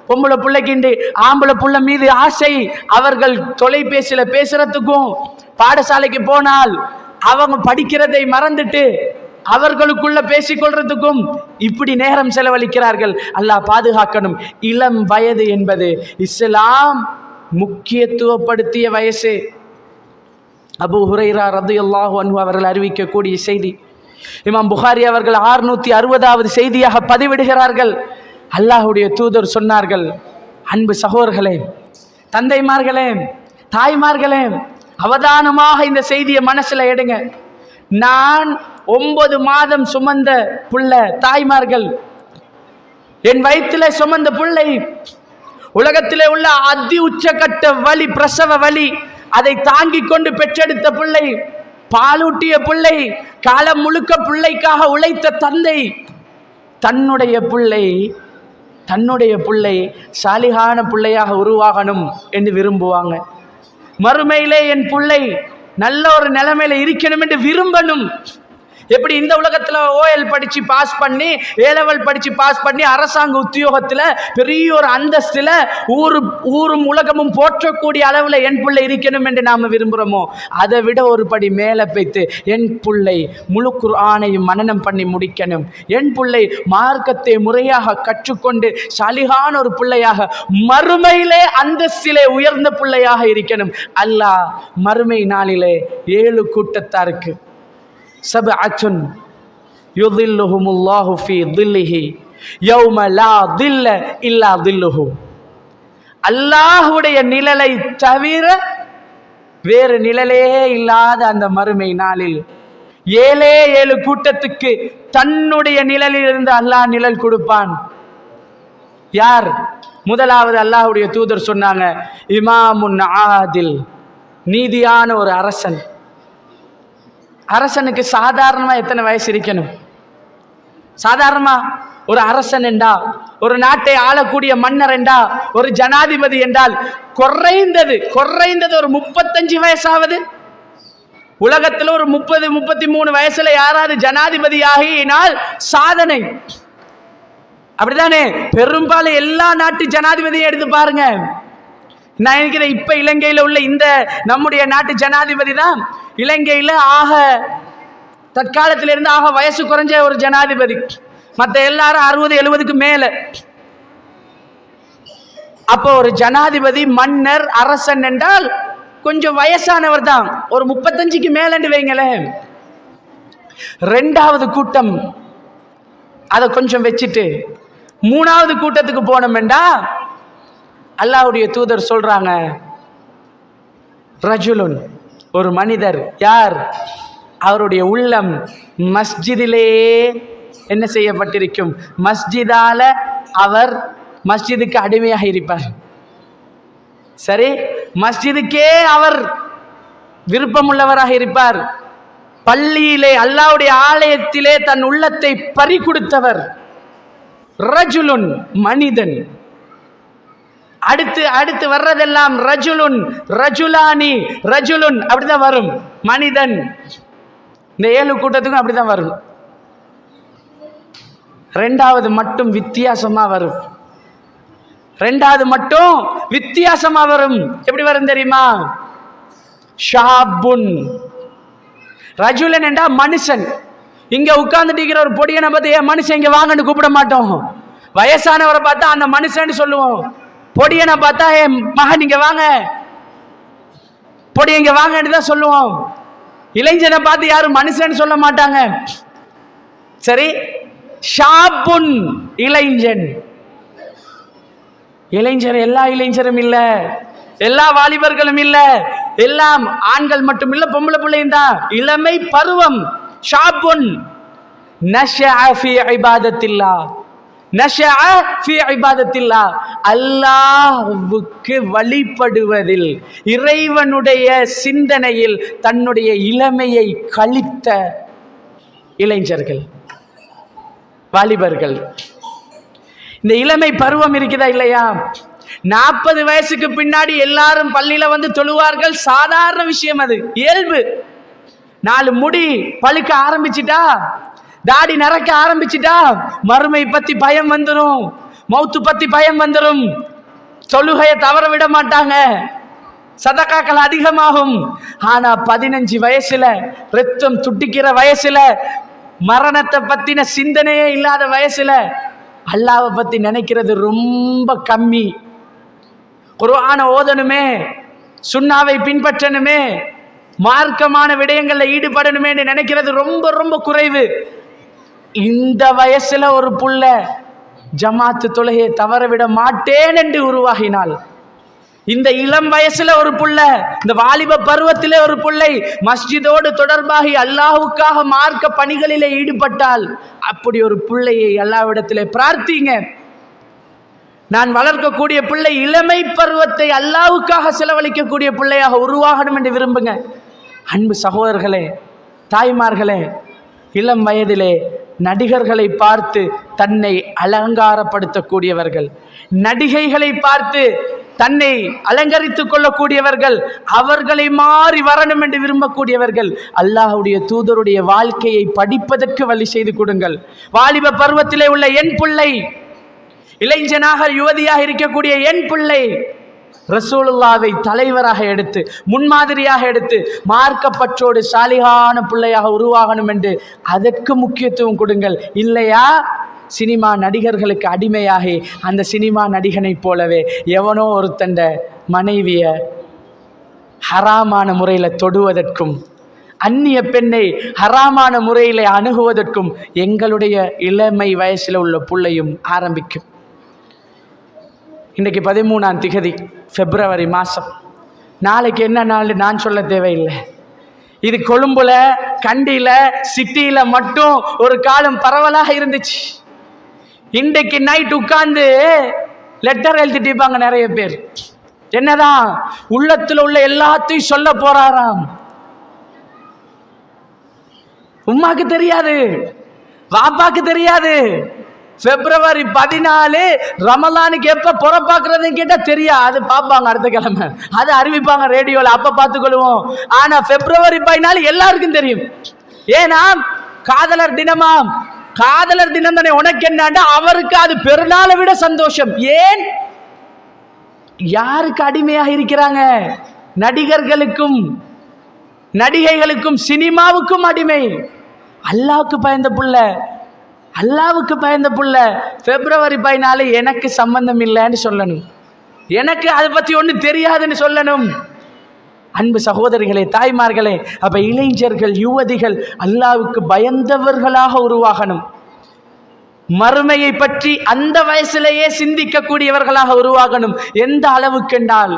பொம்பளை பிள்ளைக்கு ஆம்பளை புள்ள மீது ஆசை. அவர்கள் தொலைபேசியில பேசுறதுக்கும் பாடசாலைக்கு போனால் அவங்க படிக்கிறதை மறந்துட்டு அவர்களுக்குள்ள பேசிக்கொள்றதுக்கும் இப்படி நேரம் செலவழிக்கிறார்கள். அல்லாஹ் பாதுகாக்கணும். இளம் வயது என்பது இஸ்லாம் முக்கியத்துவப்படுத்திய வயசு. அபூ ஹுரைரா ரலியல்லாஹு அன்ஹு அவர்கள் அறிவிக்கக்கூடிய செய்தி, இமாம் புகாரி அவர்கள் 660வது செய்தியாக பதிவிடுகிறார்கள். அல்லாஹ்வுடைய தூதர் சொன்னார்கள், அன்பு சகோதரர்களே, தந்தைமார்களே, தாய்மார்களே, அவதானமாக இந்த செய்தியை மனசுல எடுங்க. நான் 9 மாதம் சுமந்த புள்ள தாய்மார்கள், என் வயிற்றிலே சுமந்த பிள்ளை, உலகத்திலே உள்ள அதி உச்சக்கட்ட வலி, பிரசவ வலி, அதை தாங்கிக் கொண்டு பெற்றெடுத்த பிள்ளை, பாலூட்டிய பிள்ளை, காலம் முழுக்க பிள்ளைக்காக உழைத்த தந்தை, தன்னுடைய பிள்ளை சாலிகான பிள்ளையாக உருவாகணும் என்று விரும்புவாங்க. மறுமையிலே என் பிள்ளை நல்ல ஒரு நிலைமையில இருக்கணும் என்று விரும்பணும். எப்படி இந்த உலகத்தில் ஓஎல் படித்து பாஸ் பண்ணி, ஏலெவல் படித்து பாஸ் பண்ணி அரசாங்க உத்தியோகத்தில் பெரிய ஒரு அந்தஸ்தில் ஊரும் உலகமும் போற்றக்கூடிய அளவில் என் பிள்ளை இருக்கணும் என்று நாம் விரும்புகிறோமோ, அதை விட ஒரு படி மேலே போய்த்து என் பிள்ளை முழு குர்ஆனையும் மனனம் பண்ணி முடிக்கணும், என் பிள்ளை மார்க்கத்தை முறையாக கற்றுக்கொண்டு சாலிகான ஒரு பிள்ளையாக மறுமையிலே அந்தஸ்திலே உயர்ந்த பிள்ளையாக இருக்கணும். அல்லாஹ் மறுமை நாளிலே 7 கூட்டத்தாருக்கு சபஅத்துன் யுதில்லுஹுமுல்லாஹு ஃபீ தில்லிஹி யௌம லா தில்ல இல்லா தில்லுஹு, அல்லாஹ்வுடைய நிழலை தவிர வேறு நிழலே இல்லாத அந்த மறுமை நாளில் 7 கூட்டத்துக்கு தன்னுடைய நிழலில் இருந்து அல்லாஹ் நிழல் கொடுப்பான். யார்? முதலாவது அல்லாஹ்வுடைய தூதர் சொன்னாங்க, இமாமுன் ஆதில், நீதியான ஒரு அரசன். அரசனுக்கு சாதாரணமாக எத்தனை வயசு இருக்கணும்? சாதாரணமாக ஒரு அரசன் என்றா, ஒரு நாட்டை ஆளக்கூடிய மன்னர் என்றா, ஒரு ஜனாதிபதி என்றால் குறைந்தது ஒரு 35 வயசாவது. உலகத்தில் ஒரு 30-33 வயசுல யாராவது ஜனாதிபதி ஆகினால் சாதனை. அப்படித்தானே? பெரும்பாலும் எல்லா நாட்டு ஜனாதிபதியும் எடுத்து பாருங்க. நான் நினைக்கிறேன் இப்ப இலங்கையில் உள்ள இந்த நம்முடைய நாட்டு ஜனாதிபதி தான் இலங்கையில் தற்காலத்திலிருந்து வயசு குறைஞ்ச ஒரு ஜனாதிபதி. மற்ற எல்லாரும் 60-70க்கு மேல. அப்போ ஒரு ஜனாதிபதி, மன்னர், அரசன் என்றால் கொஞ்சம் வயசானவர் தான், ஒரு 35க்கு மேலன்னு வைங்களேன். 2வது கூட்டம் அதை கொஞ்சம் வச்சுட்டு 3வது கூட்டத்துக்கு போனோம் என்றா அல்லாஹ்வுடைய தூதர் சொல்றாங்க, ரஜுலுன், ஒரு மனிதர். யார்? அவருடைய உள்ளம் மஸ்ஜிதிலே என்ன செய்யப்பட்டிருக்கும்? மஸ்ஜிதால அவர் மஸ்ஜிதுக்கு அடிமையாக இருப்பார். சரி, மஸ்ஜிதுக்கே அவர் விருப்பமுள்ளவராக இருப்பார். பள்ளியிலே அல்லாஹ்வுடைய ஆலயத்திலே தன் உள்ளத்தை பறி கொடுத்தவர். ரஜுலுன், மனிதன். அடுத்து வர்றதெல்லாம் ரஜுலுன், ரஜுலானி, ரஜுலுன், அப்படிதான் வரும். மனிதன். இந்த 7 கூட்டத்துக்கும் அப்படிதான் வரும். 2வது மட்டும் வித்தியாசமா வரும். 2வது மட்டும் வித்தியாசமா வரும். எப்படி வரும் தெரியுமா? ஷாபுன். ரஜுலன் என்றா மனுஷன். இங்க உட்கார்ந்துட்டு இருக்கிற ஒரு பொடியனை பார்த்து ஏன் மனுஷன் இங்க வாங்கன்னு கூப்பிட மாட்டோம். வயசானவரை பார்த்தா அந்த மனுஷன் சொல்லுவோம். பொடியனை பார்த்தா என் மகன் இங்க வாங்க, பொடி இங்க வாங்கன்னு தான் சொல்லுவோம். இளைஞனை பார்த்து யாரும் மனுஷன் சொல்ல மாட்டாங்க. சரி, ஷாபுன், இளைஞன். இளைஞர் எல்லா இளைஞரும் இல்ல, எல்லா வாலிபர்களும் இல்ல, எல்லாம் ஆண்கள் மட்டும் இல்ல, பொம்பளை பிள்ளையும் தான். இளமை பருவம். ஷாபுன் நஷஅ ஃபீ இபாதத்தில்லாஹ், நஷஅ ஃபீ இபாதத்தில்லாஹ், அல்லாஹ்வுக்கு வழிபடுவதில், இறைவனுடைய சிந்தனையில் தன்னுடைய இளமையை கழித்த இளைஞர்கள், வாலிபர்கள். இந்த இளமை பருவம் இருக்குதா இல்லையா? 40 வயசுக்கு பின்னாடி எல்லாரும் பள்ளியில வந்து தொழுவார்கள். சாதாரண விஷயம், அது இயல்பு. 4 முடி பழுக்க ஆரம்பிச்சிட்டா தாடி நரக்க ஆரம்பிச்சுட்டா மறுமை பத்தி பயம் வந்துடும், மௌத்து பத்தி பயம் வந்துடும், தொழுகையை தவற விட மாட்டாங்க, சதகாக்கள் அதிகமாகும். ஆனா 15 வயசுல ரத்தம் துடிக்கிற வயசுல, மரணத்தை பத்தின சிந்தனையே இல்லாத வயசுல அல்லாஹ்வை பத்தி நினைக்கிறது ரொம்ப கம்மி. குர்ஆனை ஓதணுமே, சுன்னாவை பின்பற்றணுமே, மார்க்கமான விடயங்கள்ல ஈடுபடணுமே நினைக்கிறது ரொம்ப ரொம்ப குறைவு. இந்த வயசுல ஒரு புள்ள ஜமாத்து தொழுகையை தவற விட மாட்டேன் என்று உருவாகினால், இந்த இளம் வயசுல ஒரு புள்ள, இந்த வாலிப பருவத்திலே ஒரு புள்ளை மஸ்ஜிதோடு தொடர்பாகி அல்லாஹ்வுக்காக மார்க்க பணிகளிலே ஈடுபட்டால், அப்படி ஒரு பிள்ளையை அல்லாஹ்விடத்திலே பிரார்த்திங்க. நான் வளர்க்கக்கூடிய பிள்ளை இளமை பருவத்தை அல்லாஹ்வுக்காக செலவழிக்கக்கூடிய பிள்ளையாக உருவாகணும் என்று விரும்புங்க. அன்பு சகோதரர்களே, தாய்மார்களே, இளம் வயதிலே நடிகர்களை பார்த்து தன்னை அலங்காரப்படுத்தக்கூடியவர்கள், நடிகைகளை பார்த்து தன்னை அலங்கரித்துக் கொள்ளக்கூடியவர்கள், அவர்களை மாறி வரணும் என்று விரும்பக்கூடியவர்கள், அல்லாஹ்வுடைய தூதருடைய வாழ்க்கையை படிப்பதற்கு வழி செய்து கொடுங்கள். வாலிப பருவத்திலே உள்ள என் பிள்ளை, இளைஞனாக யுவதியாக இருக்கக்கூடிய என் பிள்ளை ரசூலுல்லாவை தலைவராக எடுத்து, முன்மாதிரியாக எடுத்து, மார்க்கப்பற்றோடு சாலிகான பிள்ளையாக உருவாகணும் என்று அதற்கு முக்கியத்துவம் கொடுங்கள். இல்லையா சினிமா நடிகர்களுக்கு அடிமையாகி அந்த சினிமா நடிகனை போலவே எவனோ ஒருத்தண்ட மனைவிய ஹராமான முறையில் தொடுவதற்கும், அந்நிய பெண்ணை ஹராமான முறையில் அணுகுவதற்கும் எங்களுடைய இளமை வயசில் உள்ள பிள்ளையும் ஆரம்பிக்கும். இன்றைக்கு 13ஆம் திகதி பிப்ரவரி மாதம். நாளைக்கு என்ன நாள் நான் சொல்ல தேவையில்லை. இது கொழும்புல, கண்டியில, சிட்டியில மட்டும் ஒரு காலம் பரவலாக இருந்துச்சு. இன்றைக்கு நைட் உட்கார்ந்து லெட்டர் எழுதிட்டிருப்பாங்க நிறைய பேர். என்னதான் உள்ளத்துல உள்ள எல்லாத்தையும் சொல்ல போறாராம். உம்மாக்கு தெரியாது, வாப்பாக்கு தெரியாது. பிப்ரவரி 14 ரமலானுக்கு எப்ப புறப்பாக்குறது கேட்டா தெரியா, அது பார்ப்பாங்க அடுத்த கிழமை, அது அறிவிப்பாங்க ரேடியோல, அப்ப பார்த்துக்கொள்வோம். ஆனா பிப்ரவரி 14 எல்லாருக்கும் தெரியும். ஏன்னா காதலர் தினமாம். காதலர் தினம் தானே, உனக்கு என்னண்டா அவருக்கு அது பெருநாளை விட சந்தோஷம். ஏன்? யாருக்கு அடிமையாக இருக்கிறாங்க? நடிகர்களுக்கும் நடிகைகளுக்கும் சினிமாவுக்கும் அடிமை. அல்லாஹ்வுக்கு பயந்த புள்ள, அல்லாஹ்வுக்கு பயந்த புள்ள பிப்ரவரி 14 எனக்கு சம்பந்தம் இல்லைன்னு சொல்லணும், எனக்கு அதை பற்றி ஒன்றும் தெரியாதுன்னு சொல்லணும். அன்பு சகோதரிகளே, தாய்மார்களே, அப்ப இளைஞர்கள், யுவதிகள் அல்லாஹ்வுக்கு பயந்தவர்களாக உருவாகணும். மறுமையை பற்றி அந்த வயசிலேயே சிந்திக்கக்கூடியவர்களாக உருவாகணும். எந்த அளவுக்கு என்றால்,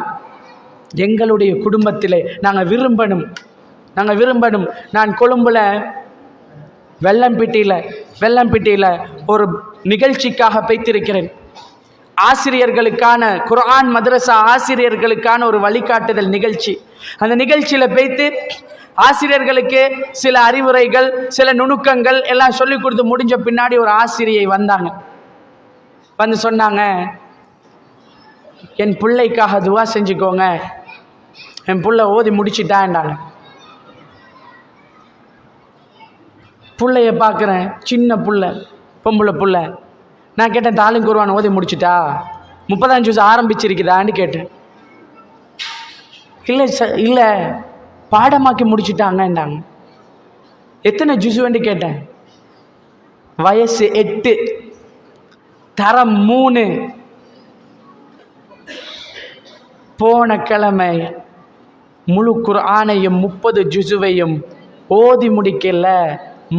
எங்களுடைய குடும்பத்திலே நாங்கள் விரும்பணும். நான் கொழும்புல வெள்ளம்பிட்டியில் ஒரு நிகழ்ச்சிக்காக பேய்த்திருக்கிறேன். ஆசிரியர்களுக்கான, குர்ஆன் மதரசா ஆசிரியர்களுக்கான ஒரு வழிகாட்டுதல் நிகழ்ச்சி. அந்த நிகழ்ச்சியில் பேய்த்து ஆசிரியர்களுக்கு சில அறிவுரைகள், சில நுணுக்கங்கள் எல்லாம் சொல்லி கொடுத்து முடிஞ்ச பின்னாடி ஒரு ஆசிரியை வந்தாங்க. வந்து சொன்னாங்க, என் பிள்ளைக்காக துவா செஞ்சுக்கோங்க, என் பிள்ளை ஓதி முடிச்சிட்டான்டாங்க. பிள்ளைய பார்க்குறேன், சின்ன பிள்ளை, பொம்பளை பிள்ளை. நான் கேட்டேன், தாலிம் குர்ஆன் ஓதி முடிச்சிட்டா, 30ஆம் ஜூஸ் ஆரம்பிச்சிருக்குதான்னு கேட்டேன். இல்லை பாடமாக்கி முடிச்சுட்டாங்கன்றாங்க. எத்தனை ஜூஸ் வேண்டி கேட்டேன். வயசு 8, தரம் 3. போன கிழமை முழு குர்ஆனையும் 30 ஜுசுவையும் ஓதி முடிக்கல,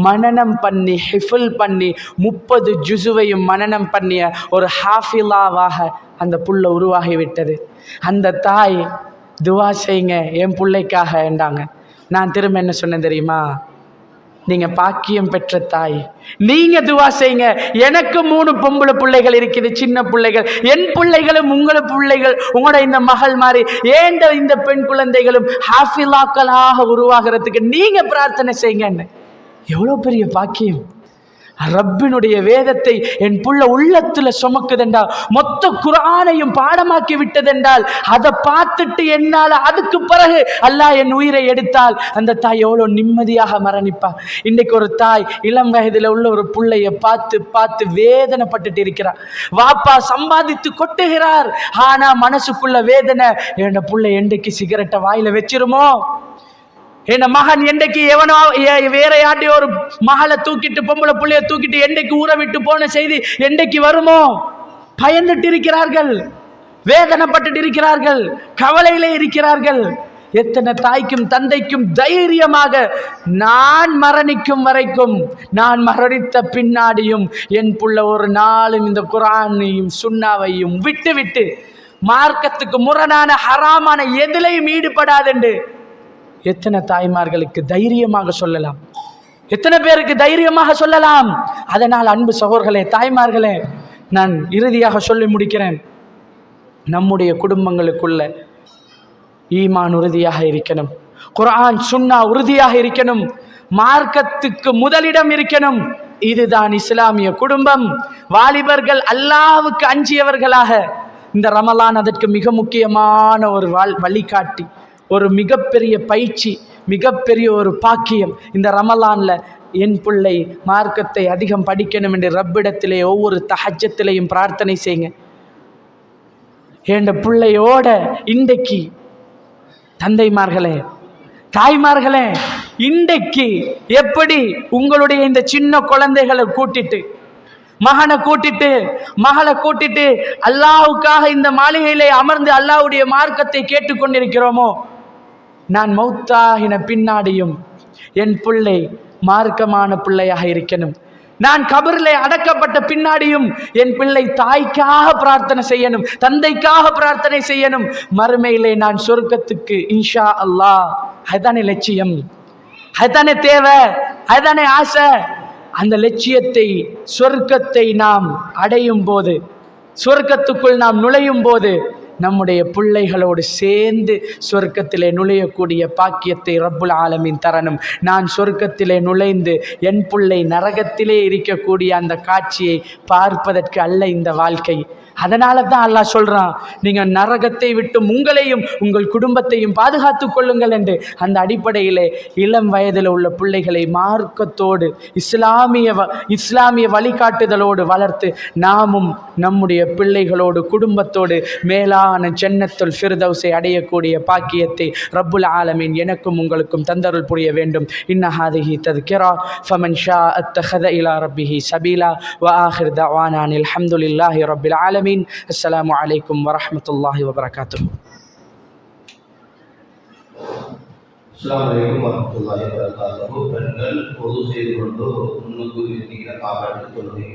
மனனம் பண்ணி ஹிஃபுல் பண்ணி 30 ஜுசுவையும் மனனம் பண்ணிய ஒரு ஹாஃபிலாவாக அந்த புள்ள உருவாகிவிட்டது. அந்த தாய் துவா செய்யுங்க என் பிள்ளைக்காக என்றாங்க. நான் திரும்ப என்ன சொன்னேன் தெரியுமா? நீங்கள் பாக்கியம் பெற்ற தாய், நீங்கள் துவா செய்யுங்க. எனக்கு 3 பொம்பளை பிள்ளைகள் இருக்குது, சின்ன பிள்ளைகள். என் பிள்ளைகளும் உங்களோட பிள்ளைகள், உங்களோட இந்த மகள் மாதிரி ஏண்ட இந்த பெண் குழந்தைகளும் ஹாஃபிலாக்களாக உருவாகிறதுக்கு நீங்கள் பிரார்த்தனை செய்யுங்கன்னு. எவ்வளோ பெரிய பாக்கியம்! ரப்பினுடைய வேதத்தை என் புள்ள உள்ளத்துல சுமக்குதென்றால், மொத்த குர்ஆனையும் பாடமாக்கி விட்டதென்றால், அதை பார்த்துட்டு என்னால் அதுக்கு பிறகு அல்லாஹ் என் உயிரை எடுத்தால் அந்த தாய் எவ்வளோ நிம்மதியாக மரணிப்பா. இன்னைக்கு ஒரு தாய் இளம் வயதில் உள்ள ஒரு பிள்ளைய பார்த்து பார்த்து வேதனைப்பட்டுட்டு இருக்கிறார். வாப்பா சம்பாதித்து கொட்டுகிறார், ஆனா மனசுக்குள்ள வேதனை, என் புள்ளை என்றைக்கு சிகரெட்டை வாயில வச்சிருமோ, என் மகன் என்றைக்கு எவனோ வேற யார்ட்டையோ ஒரு மகளை தூக்கிட்டு பொம்பளை புள்ளைய தூக்கிட்டு என்றைக்கு ஊற விட்டு போன செய்தி என்றைக்கு வருமோ, பயந்துட்டு இருக்கிறார்கள், வேதனைப்பட்டு இருக்கிறார்கள், கவலையிலே இருக்கிறார்கள். எத்தனை தாய்க்கும் தந்தைக்கும் தைரியமாக நான் மரணிக்கும் வரைக்கும், நான் மரணித்த பின்னாடியும் என் புள்ள ஒரு நாளும் இந்த குர்ஆனையும் சுன்னாவையும் விட்டு விட்டு மார்க்கத்துக்கு முரணான ஹராமான எதிலையும் ஈடுபடாதென்று எத்தனை தாய்மார்களுக்கு தைரியமாக சொல்லலாம், எத்தனை பேருக்கு தைரியமாக சொல்லலாம். அதனால் அன்பு சகோதரர்களே, தாய்மார்களே, நான் இறுதியாக சொல்லி முடிக்கிறேன். நம்முடைய குடும்பங்களுக்குள்ள ஈமான் உறுதியாக இருக்கணும், குர்ஆன் சுன்னா உறுதியாக இருக்கணும், மார்க்கத்துக்கு முதலிடம் இருக்கணும். இதுதான் இஸ்லாமிய குடும்பம். வாலிபர்கள் அல்லாஹ்வுக்கு அஞ்சியவர்களாக இந்த ரமலான் அதற்கு மிக முக்கியமான ஒரு வழிகாட்டி, ஒரு மிகப்பெரிய பயிற்சி, மிகப்பெரிய ஒரு பாக்கியம். இந்த ரமலான்ல என் பிள்ளை மார்க்கத்தை அதிகம் படிக்கணும் என்று ரப்பிடத்திலே ஒவ்வொரு தஹஜ்ஜத்திலையும் பிரார்த்தனை செய்யுங்க. என் பிள்ளையோட இன்றைக்கு தந்தைமார்களே, தாய்மார்களே, இன்றைக்கு எப்படி உங்களுடைய இந்த சின்ன குழந்தைகளை கூட்டிட்டு, மகனை கூட்டிட்டு, மகளை கூட்டிட்டு அல்லாஹ்வுக்காக இந்த மாளிகையிலே அமர்ந்து அல்லாஹ்வுடைய மார்க்கத்தை கேட்டுக்கொண்டிருக்கிறோமோ, நான் மௌத்தாகின பின்னாடியும் என் பிள்ளை மார்க்கமான பிள்ளையாக இருக்கணும். நான் கபரிலே அடக்கப்பட்ட பின்னாடியும் என் பிள்ளை தாய்க்காக பிரார்த்தனை செய்யணும், தந்தைக்காக பிரார்த்தனை செய்யணும். மறுமையிலே நான் சொர்க்கத்துக்கு இன்ஷா அல்லாஹ். அதுதானே லட்சியம், அதுதானே தேவை, அதுதானே ஆசை. அந்த லட்சியத்தை, சொர்க்கத்தை நாம் அடையும் போது, சொர்க்கத்துக்குள் நாம் நுழையும் போது நம்முடைய பிள்ளைகளோடு சேர்ந்து சொர்க்கத்திலே நுழையக்கூடிய பாக்கியத்தை ரப்புல் ஆலமீன் தரணும். நான் சொர்க்கத்திலே நுழைந்து என் பிள்ளை நரகத்திலே இருக்கக்கூடிய அந்த காட்சியை பார்ப்பதற்கு அல்ல இந்த வாழ்க்கை. அதனால தான் அல்லாஹ் சொல்கிறான், நீங்கள் நரகத்தை விட்டு உங்களையும் உங்கள் குடும்பத்தையும் பாதுகாத்து கொள்ளுங்கள் என்று. அந்த அடிப்படையிலே இளம் வயதில் உள்ள பிள்ளைகளை மார்க்கத்தோடு இஸ்லாமிய வழிகாட்டுதலோடு வளர்த்து நாமும் நம்முடைய பிள்ளைகளோடு குடும்பத்தோடு மேலான ஜன்னத்துல் ஃபிர்தௌஸை அடையக்கூடிய பாக்கியத்தை ரப்புல் ஆலமீன் எனக்கும் உங்களுக்கும் தந்தருள் புரிய வேண்டும். இன்ன ஹாதிஹி தத்கிரா ஃபமன் ஷா அத்தஹத இலா ரப்பிஹி சபீலா வ ஆஹிர் தஅவானா அல்ஹம்துலில்லாஹி ரப்பில் ஆலமீன். அஸ்ஸலாமு அலைக்கும் வரஹ்மத்துல்லாஹி வபரகாத்துஹு. அஸ்ஸலாமு அலைக்கும் வரஹ்மத்துல்லாஹி வபரகாத்துஹு. பெண்கள் பொது செய்து கொண்டு முன்னுக்கு இருக்கிற காப்பாற்றிக் கொள்ளுங்கள்.